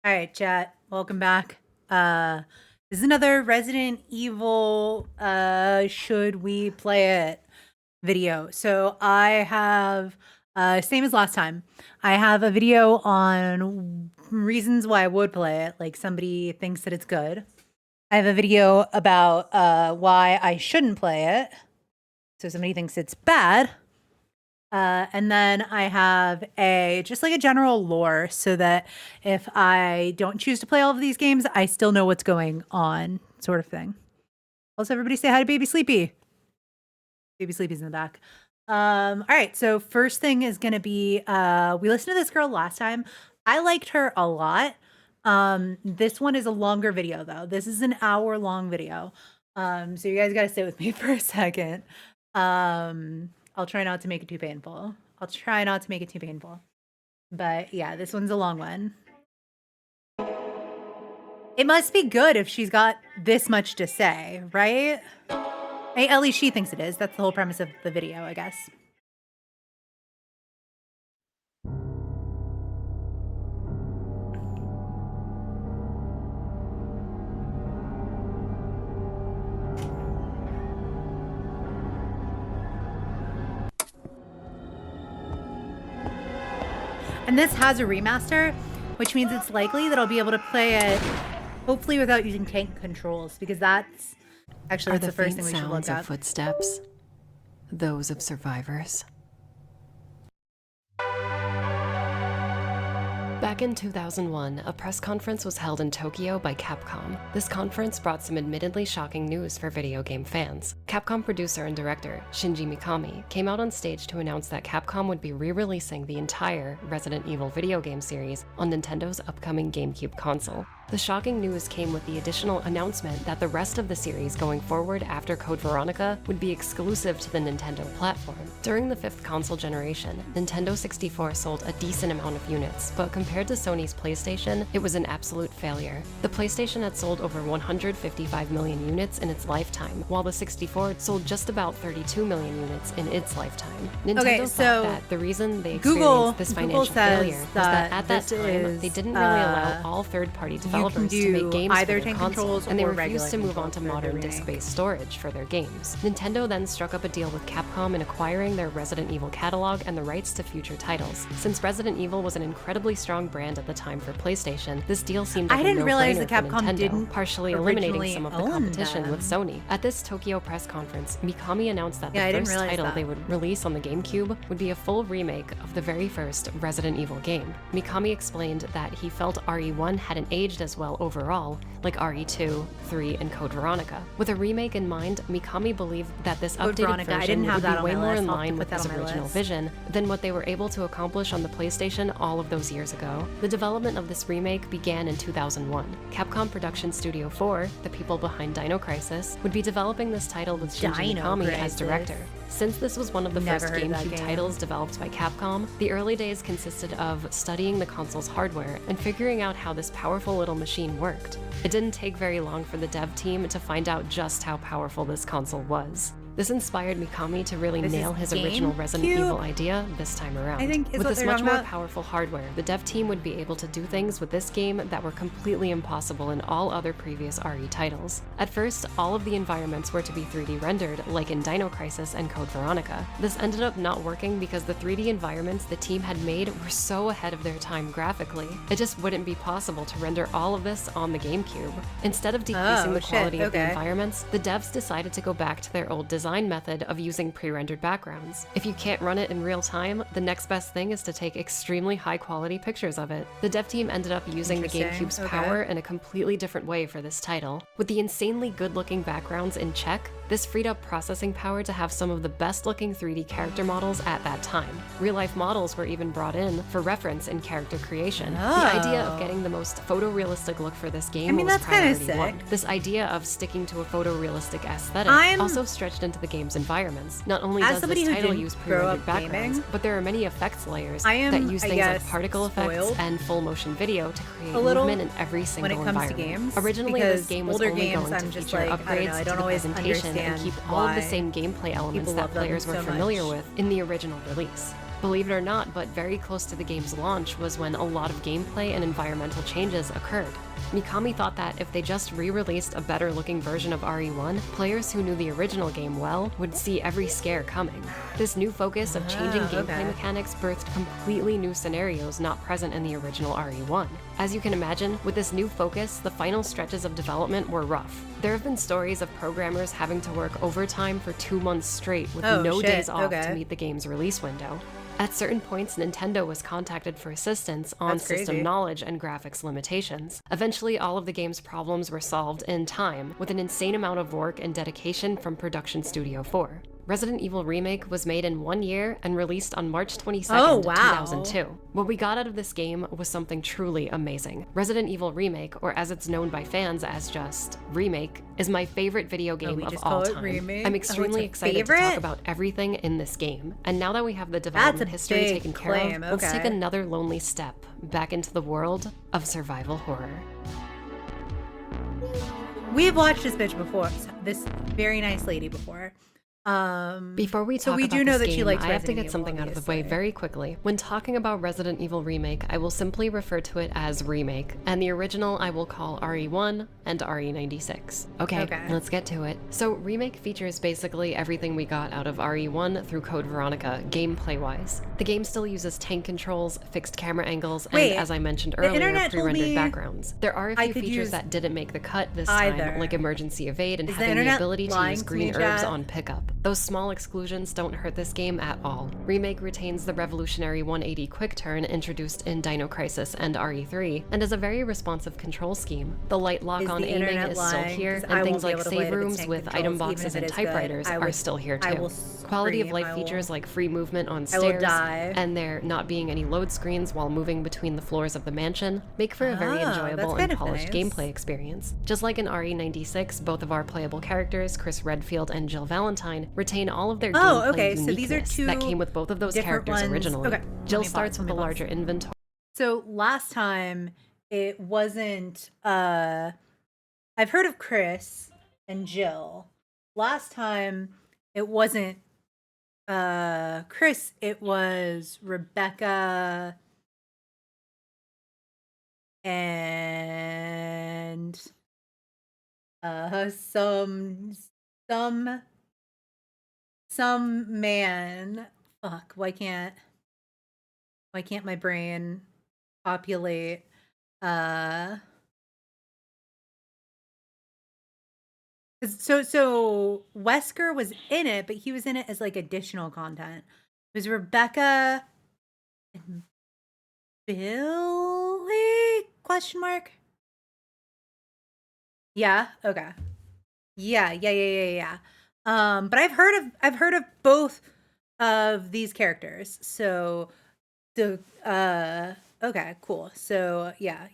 All right, chat. Welcome back. This is another Resident Evil should we play it video. So I have same as last time. I have a video on reasons why I would play it, like somebody thinks that it's good. I have a video about why I shouldn't play it. So somebody thinks it's bad. And then I have just like a general lore so that if I don't choose to play all of these games, I still know what's going on, sort of thing. Also, everybody say hi to Baby Sleepy. Baby Sleepy's in the back. All right, so first thing is going to be, we listened to this girl last time. I liked her a lot. This one is a longer video, though. This is an hour-long video. So you guys got to stay with me for a second. I'll try not to make it too painful. But yeah, this one's a long one. It must be good if she's got this much to say, right? At least she thinks it is. That's the whole premise of the video, I guess. And this has a remaster, which means it's likely that I'll be able to play it, hopefully without using tank controls, because that's actually the first thing we should look at. Footsteps, those of survivors. Back in 2001, a press conference was held in Tokyo by Capcom. This conference brought some admittedly shocking news for video game fans. Capcom producer and director Shinji Mikami came out on stage to announce that Capcom would be re-releasing the entire Resident Evil video game series on Nintendo's upcoming GameCube console. The shocking news came with the additional announcement that the rest of the series going forward after Code Veronica would be exclusive to the Nintendo platform. During the 5th console generation, Nintendo 64 sold a decent amount of units, but compared to Sony's PlayStation, it was an absolute failure. The PlayStation had sold over 155 million units in its lifetime, while the 64 sold just about 32 million units in its lifetime. Nintendo thought that the reason they experienced this financial failure was that at that time, they didn't really allow all third-party developers to make games for their console, and they refused to move on to modern disc-based storage for their games. Nintendo then struck up a deal with Capcom in acquiring their Resident Evil catalog and the rights to future titles. Since Resident Evil was an incredibly strong brand at the time for PlayStation, this deal seemed like a no-brainer for Nintendo, partially eliminating some of the competition with Sony. At this Tokyo press conference, Mikami announced that the first title they would release on the GameCube would be a full remake of the very first Resident Evil game. Mikami explained that he felt RE1 hadn't aged as well overall, like RE2, 3, and Code Veronica. With a remake in mind, Mikami believed that this updated version would be way more in line with his original vision than what they were able to accomplish on the PlayStation all of those years ago. The development of this remake began in 2001. Capcom Production Studio 4, the people behind Dino Crisis, would be developing this title with Shinji Mikami as director. Since this was one of the first GameCube titles developed by Capcom, the early days consisted of studying the console's hardware and figuring out how this powerful little machine worked. It didn't take very long for the dev team to find out just how powerful this console was. This inspired Mikami to really nail his original Resident Evil idea this time around. With this much more powerful hardware, the dev team would be able to do things with this game that were completely impossible in all other previous RE titles. At first, all of the environments were to be 3D rendered, like in Dino Crisis and Code Veronica. This ended up not working because the 3D environments the team had made were so ahead of their time graphically. It just wouldn't be possible to render all of this on the GameCube. Instead of decreasing the quality of the environments, the devs decided to go back to their old design method of using pre-rendered backgrounds. If you can't run it in real time, the next best thing is to take extremely high quality pictures of it. The dev team ended up using the GameCube's power in a completely different way for this title. With the insanely good looking backgrounds in check, this freed up processing power to have some of the best looking 3D character models at that time. Real life models were even brought in for reference in character creation. The idea of getting the most photorealistic look for this game was priority one. This idea of sticking to a photorealistic aesthetic also stretched into the game's environments. Not only does this title use pre-rendered backgrounds, but there are many effects layers that use things like particle effects and full motion video to create movement in every single environment. Originally, this game was only going to feature upgrades to the presentation and keep all of the same gameplay elements that players were familiar with in the original release. Believe it or not, but very close to the game's launch was when a lot of gameplay and environmental changes occurred. Mikami thought that if they just re-released a better-looking version of RE1, players who knew the original game well would see every scare coming. This new focus of changing gameplay mechanics birthed completely new scenarios not present in the original RE1. As you can imagine, with this new focus, the final stretches of development were rough. There have been stories of programmers having to work overtime for 2 months straight with no days off to meet the game's release window. At certain points, Nintendo was contacted for assistance on system knowledge and graphics limitations. Eventually, all of the game's problems were solved in time, with an insane amount of work and dedication from Production Studio 4. Resident Evil Remake was made in 1 year and released on March 22nd, 2002. What we got out of this game was something truly amazing. Resident Evil Remake, or as it's known by fans as just Remake, is my favorite video game of all time. I'm extremely excited to talk about everything in this game. And now that we have the development history taken care of, let's take another lonely step back into the world of survival horror. We've watched this bitch before, this very nice lady before. Before we talk about this game, I have to get something out of the way very quickly. When talking about Resident Evil Remake, I will simply refer to it as Remake, and the original I will call RE1 and RE96. Okay, let's get to it. So Remake features basically everything we got out of RE1 through Code Veronica, gameplay-wise. The game still uses tank controls, fixed camera angles, and as I mentioned earlier, pre-rendered backgrounds. There are a few features that didn't make the cut this time, like emergency evade and having the ability to use green herbs on pickup. Those small exclusions don't hurt this game at all. Remake retains the revolutionary 180 quick turn introduced in Dino Crisis and RE3, and is a very responsive control scheme. The light lock on aiming is still here, and things like save rooms with item boxes and typewriters are still here too. Quality of life features like free movement on stairs, and there not being any load screens while moving between the floors of the mansion, make for a very enjoyable and polished gameplay experience. Just like in RE96, both of our playable characters, Chris Redfield and Jill Valentine, retain all of their gameplay uniqueness so these are two that came with both of those characters originally. Jill starts with a larger inventory. So last time it wasn't I've heard of Chris and Jill. Last time it wasn't Chris, it was Rebecca and some man. Fuck, why can't my brain populate so Wesker was in it, but he was in it as like additional content. It was Rebecca and Billy? Question mark? Yeah, okay. Yeah. But I've heard of both of these characters. So the okay, cool. So yeah.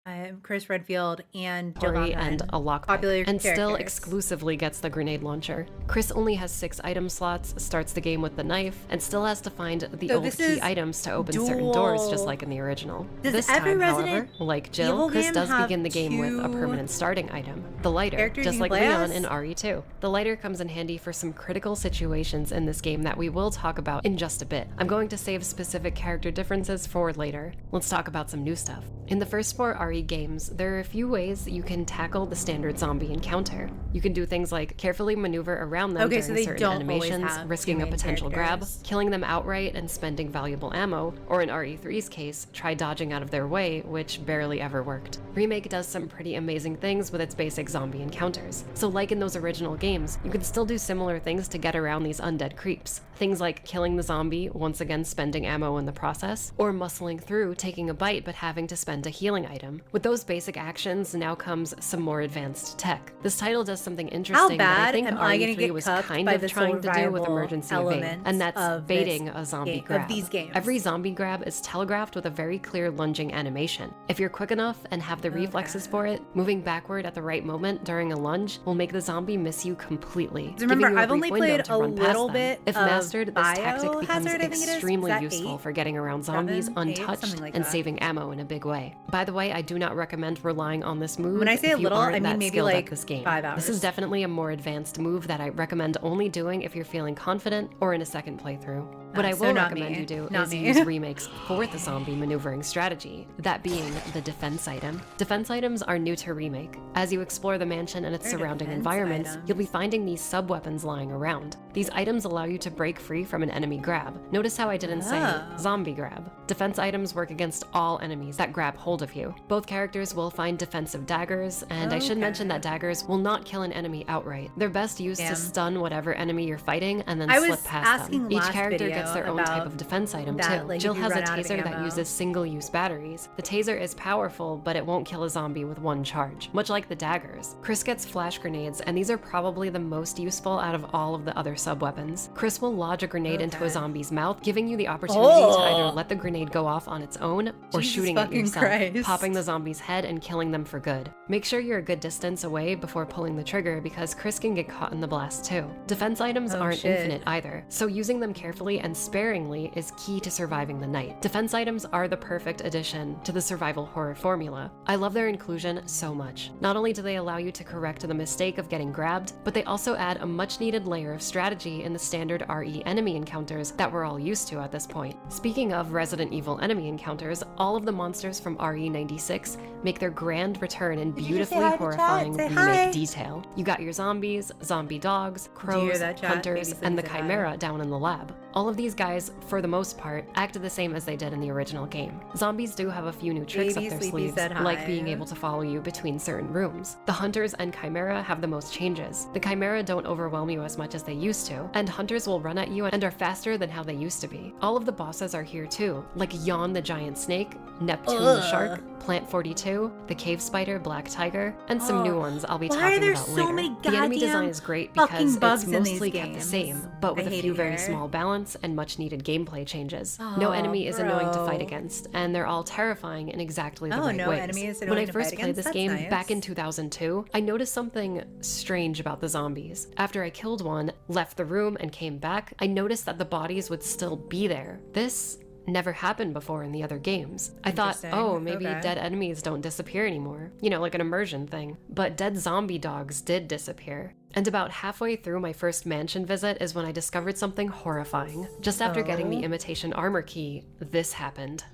I am Chris Redfield and Jill and a lockpick, and still characters. Exclusively gets the grenade launcher. Chris only has 6 item slots, starts the game with the knife, and still has to find the old key items to open certain doors, just like in the original. This time, however, like Jill, Chris does begin the game with a permanent starting item, the lighter, just like Leon in RE2. The lighter comes in handy for some critical situations in this game that we will talk about in just a bit. I'm going to save specific character differences for later. Let's talk about some new stuff. In the first 4 RE games, there are a few ways that you can tackle the standard zombie encounter. You can do things like carefully maneuver around them during certain animations, risking a potential grab, killing them outright and spending valuable ammo, or in RE3's case, try dodging out of their way, which barely ever worked. Remake does some pretty amazing things with its basic zombie encounters. So like in those original games, you can still do similar things to get around these undead creeps. Things like killing the zombie, once again spending ammo in the process, or muscling through, taking a bite but having to spend a healing item. With those basic actions, now comes some more advanced tech. This title does something interesting that I think RE3 was kind of trying to do with emergency evade, and that's baiting a zombie grab. Every zombie grab is telegraphed with a very clear lunging animation. If you're quick enough and have the reflexes for it, moving backward at the right moment during a lunge will make the zombie miss you completely. Remember, I've only played a little bit if mass mastered, this tactic becomes biohazard, I think it is. Is extremely that useful 8? for getting around zombies 7, 8, untouched something like and that. saving ammo in a big way. By the way, I do not recommend relying on this move When I say if a you little, aren't I mean that maybe skilled like at this game. 5 hours. This is definitely a more advanced move that I recommend only doing if you're feeling confident or in a second playthrough. What I so will not recommend me. you do Not is me. use Remake's 4th zombie maneuvering strategy, that being the defense item. Defense items are new to Remake. As you explore the mansion and its What are surrounding defense environments, items? you'll be finding these sub-weapons lying around. These items allow you to break free from an enemy grab. Notice how I didn't say zombie grab. Defense items work against all enemies that grab hold of you. Both characters will find defensive daggers, and I should mention that daggers will not kill an enemy outright. They're best used to stun whatever enemy you're fighting and then slip past them. Each character gets their own type of defense item too. like, Jill if you has a run out of taser that ammo. uses single-use batteries. The taser is powerful, but it won't kill a zombie with one charge, much like the daggers. Chris gets flash grenades, and these are probably the most useful out of all of the other sub-weapons. Chris will lodge a grenade into a zombie's mouth, giving you the opportunity to either let the grenade go off on its own or shooting it yourself, popping the zombie's head and killing them for good. Make sure you're a good distance away before pulling the trigger because Chris can get caught in the blast too. Defense items aren't infinite either, so using them carefully and sparingly is key to surviving the night. Defense items are the perfect addition to the survival horror formula. I love their inclusion so much. Not only do they allow you to correct the mistake of getting grabbed, but they also add a much needed layer of strategy in the standard RE enemy encounters that we're all used to at this point. Speaking of Resident Evil enemy encounters, all of the monsters from RE96 make their grand return in beautifully horrifying remake detail. You got your zombies, zombie dogs, crows, hunters, and the chimera down in the lab. All of these guys, for the most part, act the same as they did in the original game. Zombies do have a few new tricks up their sleeves, like being able to follow you between certain rooms. The hunters and chimera have the most changes. The chimera don't overwhelm you as much as they used to, and hunters will run at you and are faster than how they used to be. All of the bosses are here too, like Yawn the giant snake, Neptune the shark, Plant 42, the cave spider, Black Tiger, and some new ones I'll be talking about later. The enemy design is great because it's mostly kept the same, but with a few very small balance and much needed gameplay changes. No enemy is annoying to fight against, and they're all terrifying in exactly the right ways. When I first played this game back in 2002, I noticed something strange about the zombies. After I killed one, left the room, and came back, I noticed that the bodies would still be there. This never happened before in the other games. I thought, oh, maybe dead enemies don't disappear anymore. You know, like an immersion thing. But dead zombie dogs did disappear. And about halfway through my first mansion visit is when I discovered something horrifying. Just after getting the imitation armor key, this happened.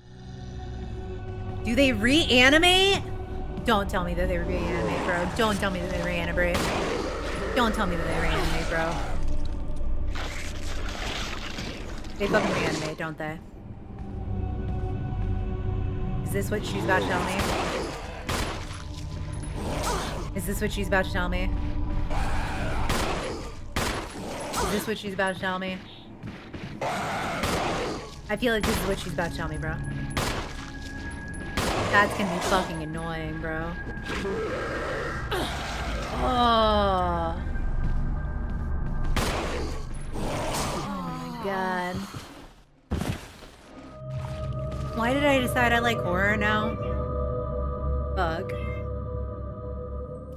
Do they reanimate? Don't tell me that they reanimate, bro. Don't tell me that they reanimate. Don't tell me that they reanimate, bro. They fucking reanimate, don't they? Is this what she's about to tell me? Is this what she's about to tell me? Is this what she's about to tell me? I feel like this is what she's about to tell me, bro. That's gonna be fucking annoying, bro. Oh. Oh my god. Why did I decide I like horror now? Fuck.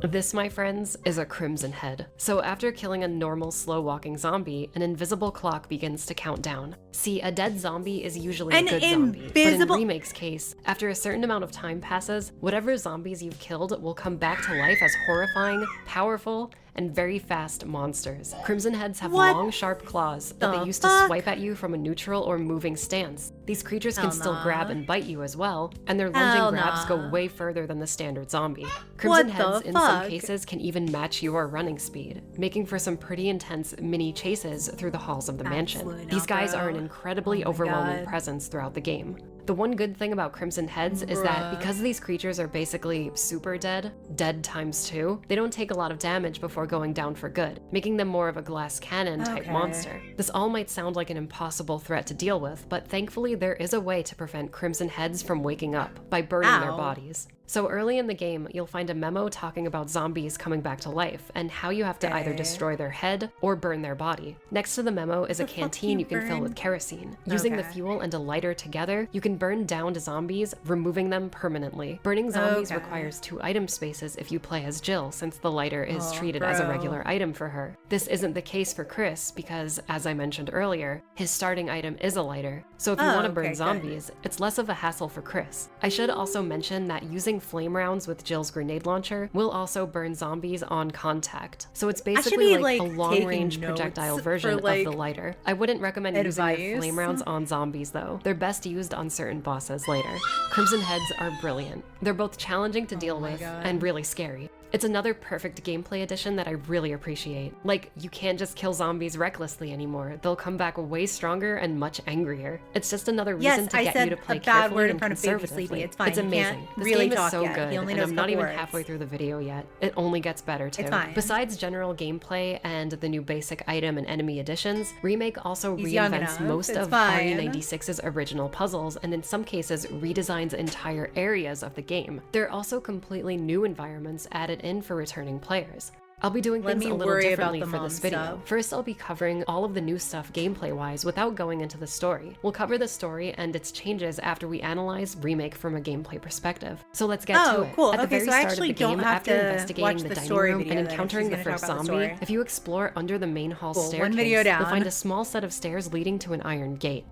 This, my friends, is a Crimson Head. So after killing a normal slow-walking zombie, an invisible clock begins to count down. See, a dead zombie is usually a good zombie, but in Remake's case, after a certain amount of time passes, whatever zombies you've killed will come back to life as horrifying, powerful, and very fast monsters. Crimson Heads have long, sharp claws that they use to swipe at you from a neutral or moving stance. These creatures can still grab and bite you as well, and their lunging grabs go way further than the standard zombie. Crimson Heads, in some cases, can even match your running speed, making for some pretty intense mini chases through the halls of the mansion. These guys are an incredibly overwhelming presence throughout the game. The one good thing about Crimson Heads is that because these creatures are basically super dead, dead times 2, they don't take a lot of damage before going down for good, making them more of a glass cannon type monster. This all might sound like an impossible threat to deal with, but thankfully there is a way to prevent Crimson Heads from waking up by burning their bodies. So early in the game, you'll find a memo talking about zombies coming back to life and how you have to either destroy their head or burn their body. Next to the memo is a canteen you can fill with kerosene. Using the fuel and a lighter together, you can burn downed zombies, removing them permanently. Burning zombies requires 2 item spaces if you play as Jill, since the lighter is treated as a regular item for her. This isn't the case for Chris because, as I mentioned earlier, his starting item is a lighter. So if you want to burn zombies, it's less of a hassle for Chris. I should also mention that using flame rounds with Jill's grenade launcher will also burn zombies on contact. So it's basically like a long-range projectile version of the lighter. I wouldn't recommend using your flame rounds on zombies though. They're best used on certain bosses later. Crimson Heads are brilliant. They're both challenging to deal with and really scary. It's another perfect gameplay addition that I really appreciate. Like, you can't just kill zombies recklessly anymore. They'll come back way stronger and much angrier. It's just another reason to get you to play carefully and conservatively. It's fine. It's amazing. This game is so good, and I'm not even halfway through the video yet. It only gets better too. Besides general gameplay and the new basic item and enemy additions, Remake also reinvents most of RE96's original puzzles, and in some cases redesigns entire areas of the game. There are also completely new environments added in for returning players. I'll be doing things a little differently for this video. First, I'll be covering all of the new stuff gameplay-wise without going into the story. We'll cover the story and its changes after we analyze Remake from a gameplay perspective. So let's get to it. Cool. At the very so start of the game, after investigating the dining room and video, encountering the first zombie, if you explore under the main hall staircase, you'll find a small set of stairs leading to an iron gate.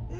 I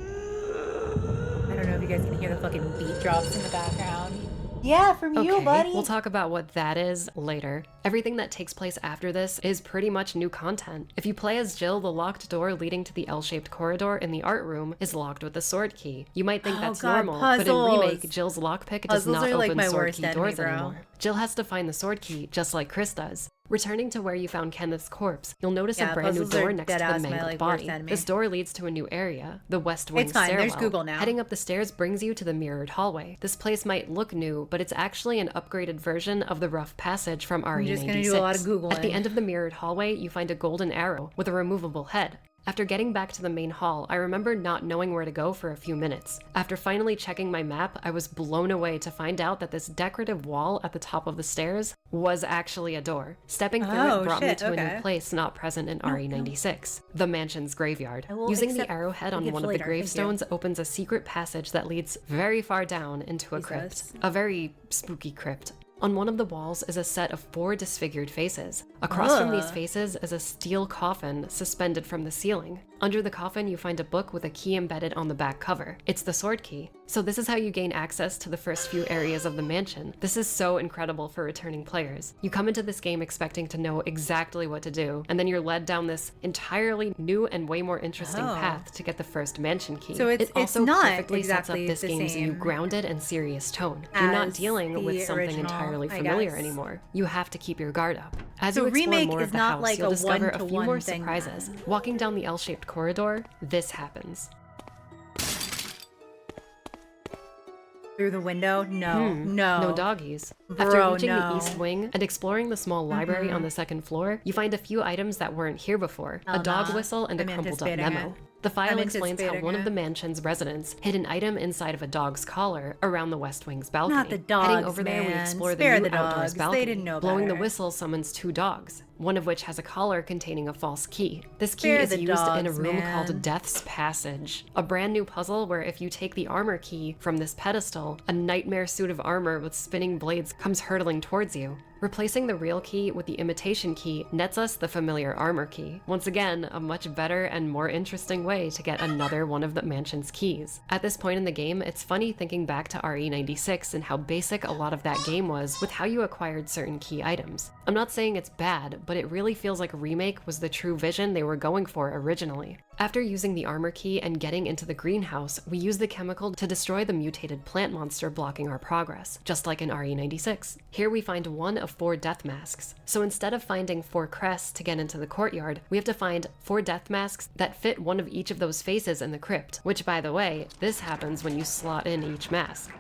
don't know if you guys can hear the fucking beat drops in the background. Yeah, from you, buddy. We'll talk about what that is later. Everything that takes place after this is pretty much new content. If you play as Jill, the locked door leading to the L-shaped corridor in the art room is locked with a sword key. You might think that's normal, but in Remake, Jill's lockpick does not open sword key doors anymore. Jill has to find the sword key, just like Chris does. Returning to where you found Kenneth's corpse, you'll notice a brand new door next to the mangled body. This door leads to a new area, the West Wing stairwell. There's Google now. Heading up the stairs brings you to the mirrored hallway. This place might look new, but it's actually an upgraded version of the rough passage from RE96. I'm just gonna do a lot of Googling. At the end of the mirrored hallway, you find a golden arrow with a removable head. After getting back to the main hall, I remember not knowing where to go for a few minutes. After finally checking my map, I was blown away to find out that this decorative wall at the top of the stairs was actually a door. Stepping through it brought me to a new place not present in RE96, the mansion's graveyard. Using the arrowhead on one of the gravestones opens a secret passage that leads very far down into a crypt. A very spooky crypt. On one of the walls is a set of 4 disfigured faces. Across from these faces is a steel coffin suspended from the ceiling. Under the coffin, you find a book with a key embedded on the back cover. It's the sword key. So this is how you gain access to the first few areas of the mansion. This is so incredible for returning players. You come into this game expecting to know exactly what to do, and then you're led down this entirely new and way more interesting path to get the first mansion key. So it also not perfectly sets up this game's new grounded and serious tone. You're not dealing with something entirely familiar anymore. You have to keep your guard up. As you explore more of the house, you'll discover a few more surprises. Walking down the L-shaped corridor, this happens. Through the window? No. No doggies. After reaching the east wing and exploring the small library on the second floor, you find a few items that weren't here before. A dog whistle and a crumpled up memo. The file explains how one of the mansion's residents hid an item inside of a dog's collar around the West Wing's balcony. Not the dogs, Heading over there, we explore the new outdoors balcony. They didn't know Blowing better. the whistle summons 2 dogs, one of which has a collar containing a false key. This key is used in a room called Death's Passage, a brand new puzzle where if you take the armor key from this pedestal, a nightmare suit of armor with spinning blades comes hurtling towards you. Replacing the real key with the imitation key nets us the familiar armor key. Once again, a much better and more interesting way to get another one of the mansion's keys. At this point in the game, it's funny thinking back to RE96 and how basic a lot of that game was with how you acquired certain key items. I'm not saying it's bad, but it really feels like Remake was the true vision they were going for originally. After using the armor key and getting into the greenhouse, we use the chemical to destroy the mutated plant monster blocking our progress, just like in RE96. Here we find one of 4 death masks. So instead of finding 4 crests to get into the courtyard, we have to find 4 death masks that fit one of each of those faces in the crypt, which by the way, this happens when you slot in each mask.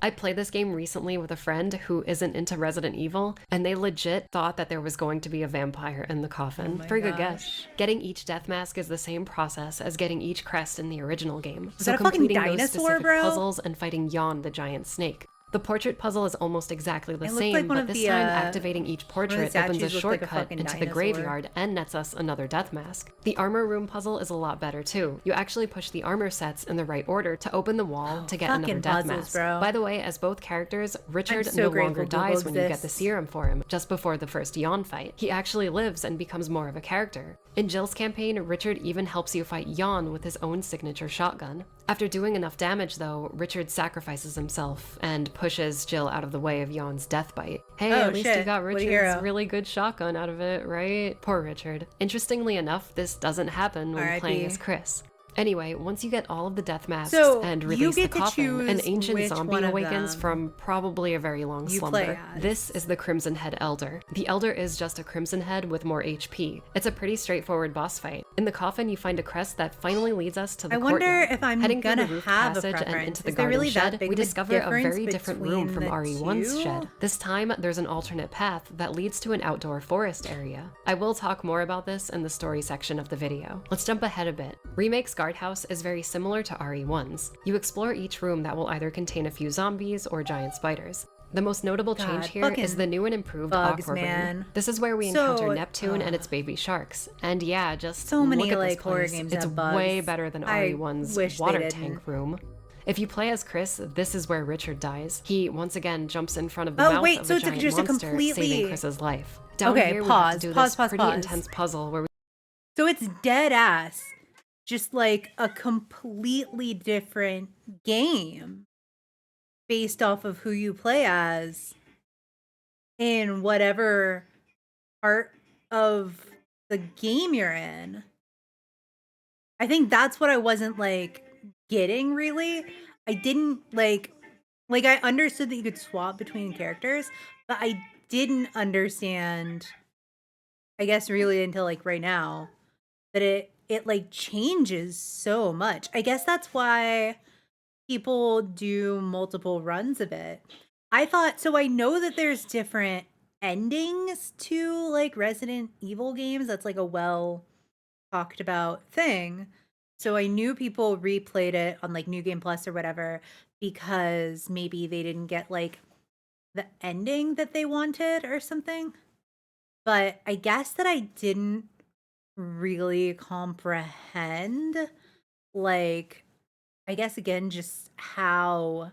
I played this game recently with a friend who isn't into Resident Evil, and they legit thought that there was going to be a vampire in the coffin. Oh my Pretty good gosh. guess. Getting each death mask is the same process as getting each crest in the original game. Is that a fucking completing those dinosaur, specific bro? puzzles and fighting Yawn the giant snake. The portrait puzzle is almost exactly the It looked same, like one but of this the, time activating each portrait opens a statues looked like a shortcut fucking into the dinosaur. graveyard and nets us another death mask. The armor room puzzle is a lot better too. You actually push the armor sets in the right order to open the wall to get another fucking death puzzles, mask. bro. By the way, as both characters, Richard so no grateful longer Google dies when you get the exists. serum for him, just before the first Yawn fight. He actually lives and becomes more of a character. In Jill's campaign, Richard even helps you fight Yawn with his own signature shotgun. After doing enough damage though, Richard sacrifices himself and pushes Jill out of the way of Yawn's death bite. Hey, Oh, at least you shit. got What a Richard's hero. really good shotgun out of it, right? Poor Richard. Interestingly enough, this doesn't happen when R.I.P. playing as Chris. Anyway, once you get all of the death masks So, and you release the get to coffin, an choose ancient which zombie one of awakens them from probably a very long you slumber. play as. This is the Crimson Head Elder. The Elder is just a Crimson Head with more HP. It's a pretty straightforward boss fight. In the coffin, you find a crest that finally leads us to the I wonder courtyard. if I'm Heading through gonna the roof have a passage and preference. into the Is there garden really that shed, big we of a discover a very difference different room from between the RE1's two? shed. This time, there's an alternate path that leads to an outdoor forest area. I will talk more about this in the story section of the video. Let's jump ahead a bit. Remake's guardhouse is very similar to RE1's. You explore each room that will either contain a few zombies or giant spiders. The most notable change God, here fucking is the new and improved bugs, aqua man. ring. This is where we So, encounter Neptune and its baby sharks. And yeah, just So many, look at this like, horror place. games It's have bugs. way better than I RE1's wish they water didn't. tank room. If you play as Chris, this is where Richard dies. He once again jumps in front of the Oh, mouth wait, of so a it's giant just a monster, completely- saving Chris's life. Down Okay, here, we have pause, to do pause, this pause, pretty pause. intense puzzle where we So it's dead ass. Just like a completely different game based off of who you play as in whatever part of the game you're in. I think that's what I wasn't like getting really. I didn't like I understood that you could swap between characters, but I didn't understand, I guess really until like right now, that it like changes so much. I guess that's why people do multiple runs of it. I thought so. I know that there's different endings to like Resident Evil games. That's like a well talked about thing. So I knew people replayed it on like New Game Plus or whatever because maybe they didn't get like the ending that they wanted or something. But I guess that I didn't really comprehend, like, I guess again, just how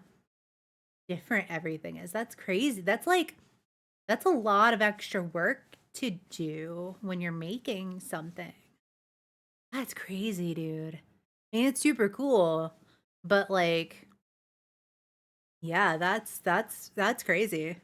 different everything is. That's crazy. That's a lot of extra work to do when you're making something. That's crazy, dude. I mean, it's super cool, but like, yeah, that's crazy.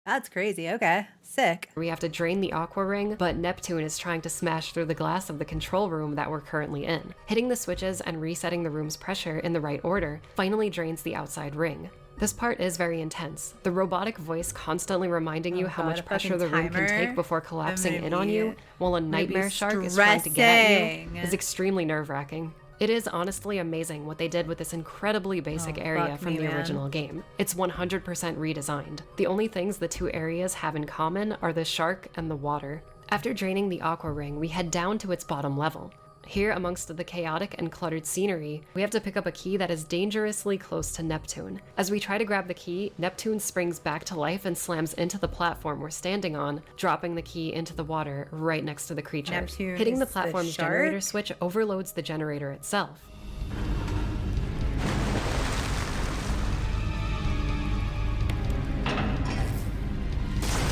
That's crazy. Okay, sick. We have to drain the aqua ring, but Neptune is trying to smash through the glass of the control room that we're currently in. Hitting the switches and resetting the room's pressure in the right order finally drains the outside ring. This part is very intense. The robotic voice constantly reminding you Oh how God, much a pressure fucking the room can timer? take before collapsing gonna in on be- you, while a gonna be nightmare shark is trying to get at you, stressing. is extremely nerve-wracking. It is honestly amazing what they did with this incredibly basic Oh, area fuck from me, the man. original game. It's 100% redesigned. The only things the two areas have in common are the shark and the water. After draining the aqua ring, we head down to its bottom level. Here, amongst the chaotic and cluttered scenery, we have to pick up a key that is dangerously close to Neptune. As we try to grab the key, Neptune springs back to life and slams into the platform we're standing on, dropping the key into the water right next to the creature. Neptune Hitting the is the platform's shark? generator switch overloads the generator itself.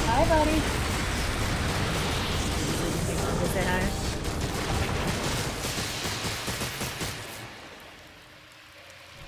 Hi, buddy. Say hi.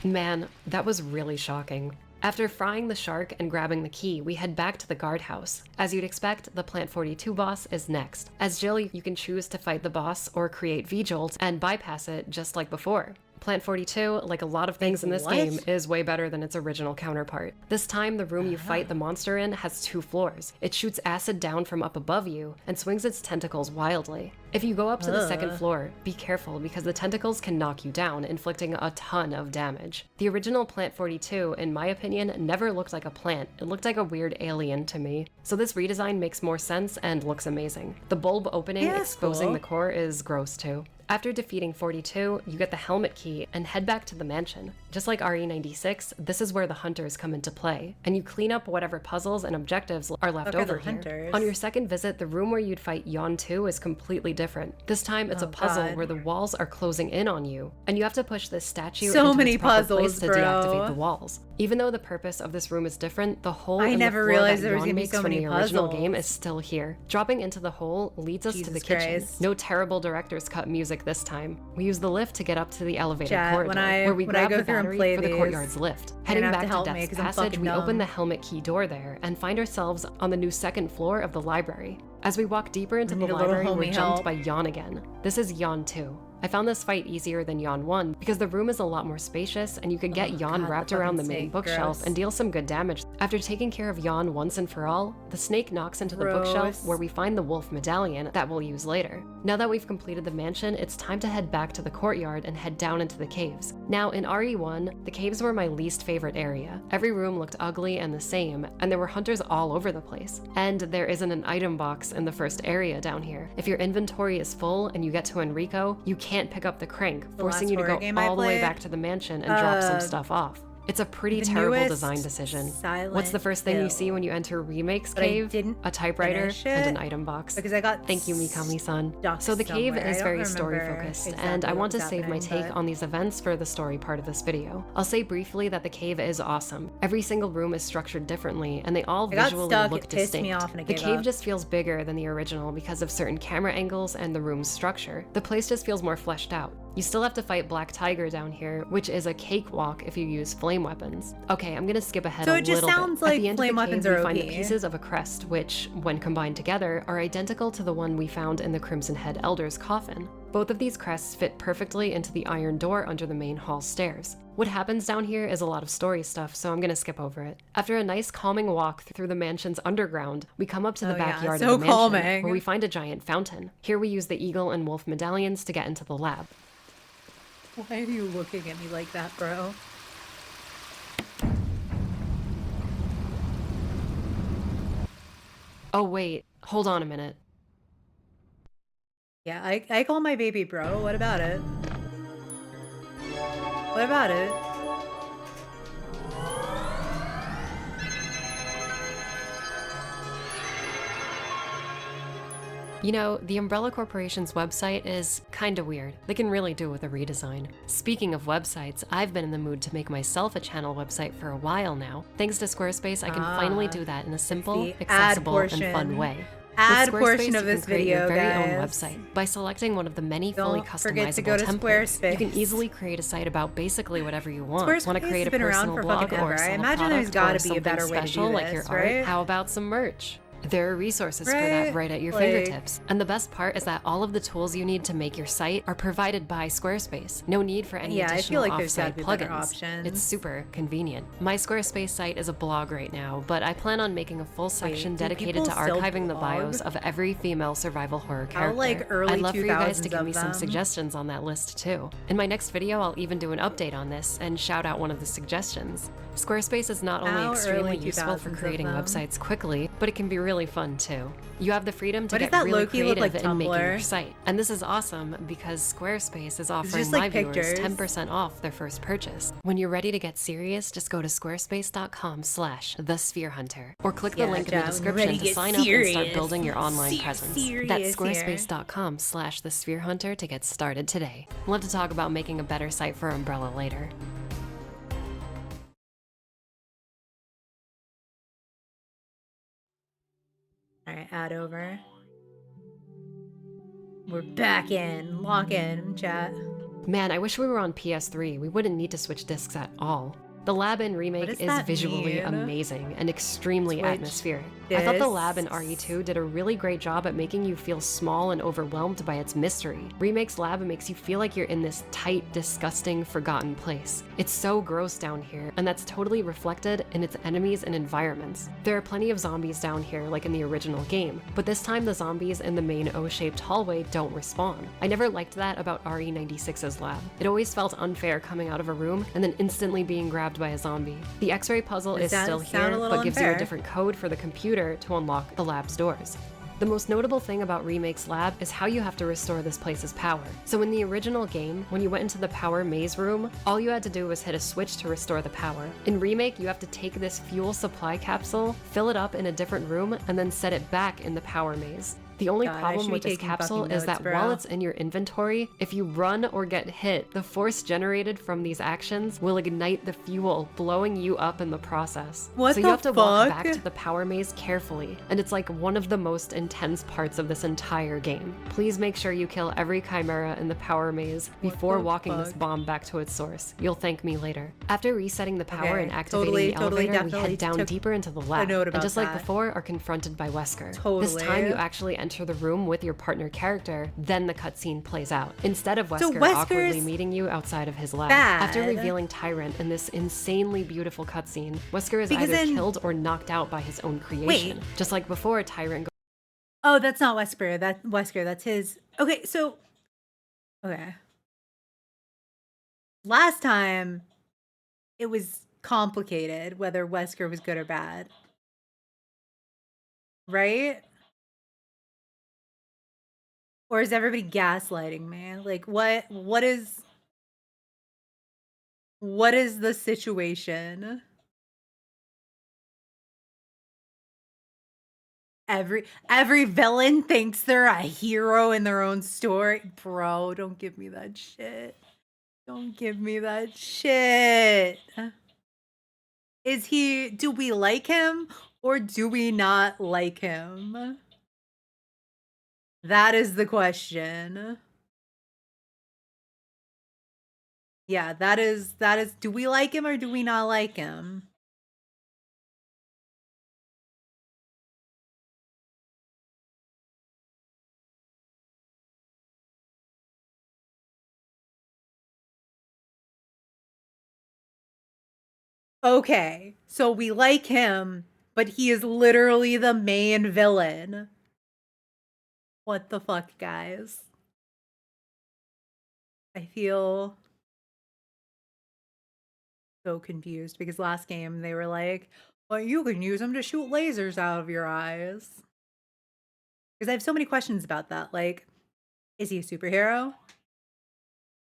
Man, that was really shocking. After frying the shark and grabbing the key, we head back to the guardhouse. As you'd expect, the Plant 42 boss is next. As Jill, you can choose to fight the boss or create V-jolts and bypass it just like before. Plant 42, like a lot of things in this What? game, is way better than its original counterpart. This time, the room you fight the monster in has 2 floors. It shoots acid down from up above you and swings its tentacles wildly. If you go up to the second Ugh. floor, be careful because the tentacles can knock you down, inflicting a ton of damage. The original Plant 42, in my opinion, never looked like a plant. It looked like a weird alien to me. So this redesign makes more sense and looks amazing. The bulb opening Yeah, that's exposing cool. the core is gross too. After defeating 42, you get the helmet key and head back to the mansion. Just like RE96, this is where the hunters come into play, and you clean up whatever puzzles and objectives are left Okay, the over here. hunters. On your second visit, the room where you'd fight Yon 2 is completely different. This time, it's Oh, a puzzle God. where the walls are closing in on you, and you have to push this statue So into many its proper puzzles, place to bro. deactivate the walls. Even though the purpose of this room is different, the hole I in never the floor realized that there was Yon gonna be makes so from many the original puzzles. game is still here. Dropping into the hole leads us to the Jesus kitchen. Christ. No terrible director's cut music this time. We use the lift to get up to the elevator Chat, corridor, where we when I grab go the through and battery play for the these, courtyard's lift. you're Heading gonna have back to to help me, Death's 'cause I'm Passage, fucking we open the dumb. helmet key door there and find ourselves on the new second floor of the library. As we walk deeper into the need a little library, we're homie jumped help. by Yon again. This is Yon 2. I found this fight easier than Yon 1 because the room is a lot more spacious and you could get Oh, Yon God, the wrapped around the fucking main snake, bookshelf gross. and deal some good damage. After taking care of Yon once and for all, the snake knocks into the bookshelf Gross. where we find the wolf medallion that we'll use later. Now that we've completed the mansion, it's time to head back to the courtyard and head down into the caves. Now, in RE1, the caves were my least favorite area. Every room looked ugly and the same, and there were hunters all over the place. And there isn't an item box in the first area down here. If your inventory is full and you get to Enrico, you can't pick up the crank, forcing last you to horror go game I all the way played? back to the mansion and drop some Uh, stuff off. It's a pretty the terrible newest design decision. Silent What's the first thing you see Hill. when you enter Remake's But I cave? didn't A typewriter finish and an it item box. because I got Thank you, Mikami-san. stuck So the cave somewhere. I is don't very story remember focused, and exactly I what want to was save my happening, take but- on these events for the story part of this video. I'll say briefly that the cave is awesome. Every single room is structured differently, and they all I got visually stuck, look it pissed distinct. me off, and I The gave cave up. just feels bigger than the original because of certain camera angles and the room's structure. The place just feels more fleshed out. You still have to fight Black Tiger down here, which is a cakewalk if you use flame weapons. Okay, I'm gonna skip ahead So a it just little sounds bit. At like the end flame of the weapons cave, are we find the OP. pieces of a crest, which, when combined together, are identical to the one we found in the Crimson Head Elder's coffin. Both of these crests fit perfectly into the iron door under the main hall stairs. What happens down here is a lot of story stuff, so I'm gonna skip over it. After a nice calming walk through the mansion's underground, we come up to the Oh, yeah, backyard so of the mansion, calming. where we find a giant fountain. Here we use the eagle and wolf medallions to get into the lab. Why are you looking at me like that, bro? Oh wait, hold on a minute. Yeah, I call my baby bro. What about it? What about it? You know, the Umbrella Corporation's website is kinda weird. They can really do with a redesign. Speaking of websites, I've been in the mood to make myself a channel website for a while now. Thanks to Squarespace, I can finally do that in a simple, the ad accessible, and portion. fun way. Ad With portion Squarespace, of you this can create your video, very own guys. website. By selecting one of the many fully Don't forget to go customizable to templates, you can Squarespace. easily create a site about basically whatever you want. Squarespace Want to create has a been around personal for blog fucking or ever. I sell a imagine there's product gotta or be a something better way to do special like your this, art? right? How about some merch? There are resources for Right? that right at your Like- fingertips. And the best part is that all of the tools you need to make your site are provided by Squarespace. No need for any Yeah, I feel additional like there's gotta off-site be better plugins. options. It's super convenient. My Squarespace site is a blog right now, but I plan on making a full section do dedicated to people still archiving the blog? bios of every female survival horror character. like, early I'd love for you guys to 2000s give me of some them. suggestions on that list too. In my next video, I'll even do an update on this and shout out one of the suggestions. Squarespace is not only How extremely early useful for 2000s of creating them? websites quickly, but it can be really fun too. You have the freedom to Why does get that really low-key look creative like in making your Tumblr? site. And this is awesome because Squarespace is offering just my like viewers pictures. 10% off their first purchase. When you're ready to get serious, just go to squarespace.com/thespherehunter or click the Yeah, link in Jack, the when you're ready description to to get sign up and start serious. building your online presence. That's Serious here. squarespace.com/thespherehunter to get started today. We'll have to talk about making a better site for Umbrella later. Alright, add over. We're back in. Lock in, chat. Man, I wish we were on PS3. We wouldn't need to switch discs at all. The lab in does Remake is that visually mean? amazing and extremely Switch atmospheric. I thought the lab in discs. RE2 did a really great job at making you feel small and overwhelmed by its mystery. Remake's lab makes you feel like you're in this tight, disgusting, forgotten place. It's so gross down here, and that's totally reflected in its enemies and environments. There are plenty of zombies down here like in the original game, but this time the zombies in the main O-shaped hallway don't respawn. I never liked that about RE96's lab. It always felt unfair coming out of a room and then instantly being grabbed by a zombie. The X-ray puzzle is still here, but gives you a different code for the computer to unlock the lab's doors. The most notable thing about Remake's lab is how you have to restore this place's power. So in the original game, when you went into the power maze room, all you had to do was hit a switch to restore the power. In Remake, you have to take this fuel supply capsule, fill it up in a different room, and then set it back in the power maze. The only problem with this capsule is that while it's in your inventory, if you run or get hit, the force generated from these actions will ignite the fuel, blowing you up in the process. So you have to walk back to the power maze carefully, and it's like one of the most intense parts of this entire game. Please make sure you kill every chimera in the power maze before walking this bomb back to its source. You'll thank me later. After resetting the power and activating the elevator, we head down deeper into the lab, and just like before, are confronted by Wesker. This time you actually enter the room with your partner character, then the cutscene plays out. Instead of Wesker awkwardly meeting you outside of his lab. After revealing Tyrant in this insanely beautiful cutscene, Wesker is either killed or knocked out by his own creation. Just like before, Tyrant Oh, that's not Wesker. That's his. Okay, so okay. Last time it was complicated whether Wesker was good or bad. Right? Or is everybody gaslighting me? Like what is the situation? Every villain thinks they're a hero in their own story. Bro, don't give me that shit. Don't give me that shit. Do we like him or do we not like him? That is the question. Yeah, that is, do we like him or do we not like him? Okay, so we like him, but he is literally the main villain. What the fuck, guys? I feel so confused because last game they were like, well, you can use him to shoot lasers out of your eyes. Because I have so many questions about that. Like, is he a superhero?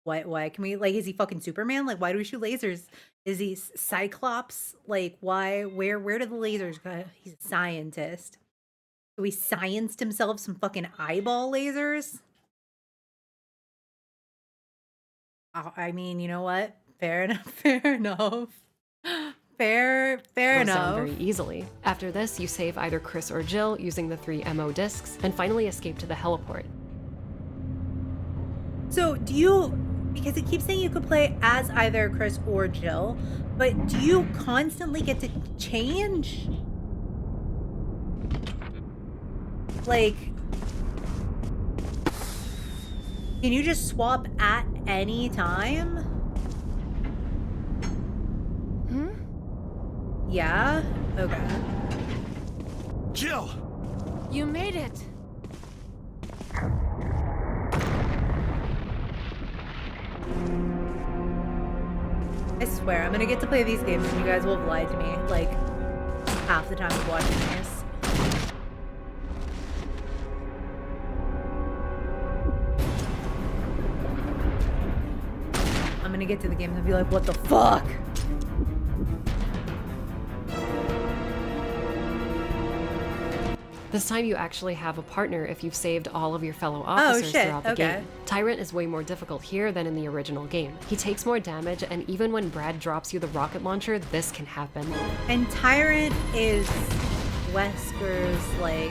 Why can we, like, is he fucking Superman? Like, why do we shoot lasers? Is he Cyclops? Like, where did the lasers go? He's a scientist. So he scienced himself some fucking eyeball lasers? I mean, you know what? Fair enough. Fair enough. Fair enough. Down very easily. After this, you save either Chris or Jill using the 3 MO discs, and finally escape to the heliport. So because it keeps saying you could play as either Chris or Jill, but do you constantly get to change? Like, can you just swap at any time? Yeah? Okay. Jill! You made it! I swear, I'm gonna get to play these games and you guys will have lied to me, like, half the time of watching this. I'm gonna get to the game and be like, what the fuck? This time you actually have a partner if you've saved all of your fellow officers throughout the game. Tyrant is way more difficult here than in the original game. He takes more damage, and even when Brad drops you the rocket launcher, this can happen. And Tyrant is Wesker's, like,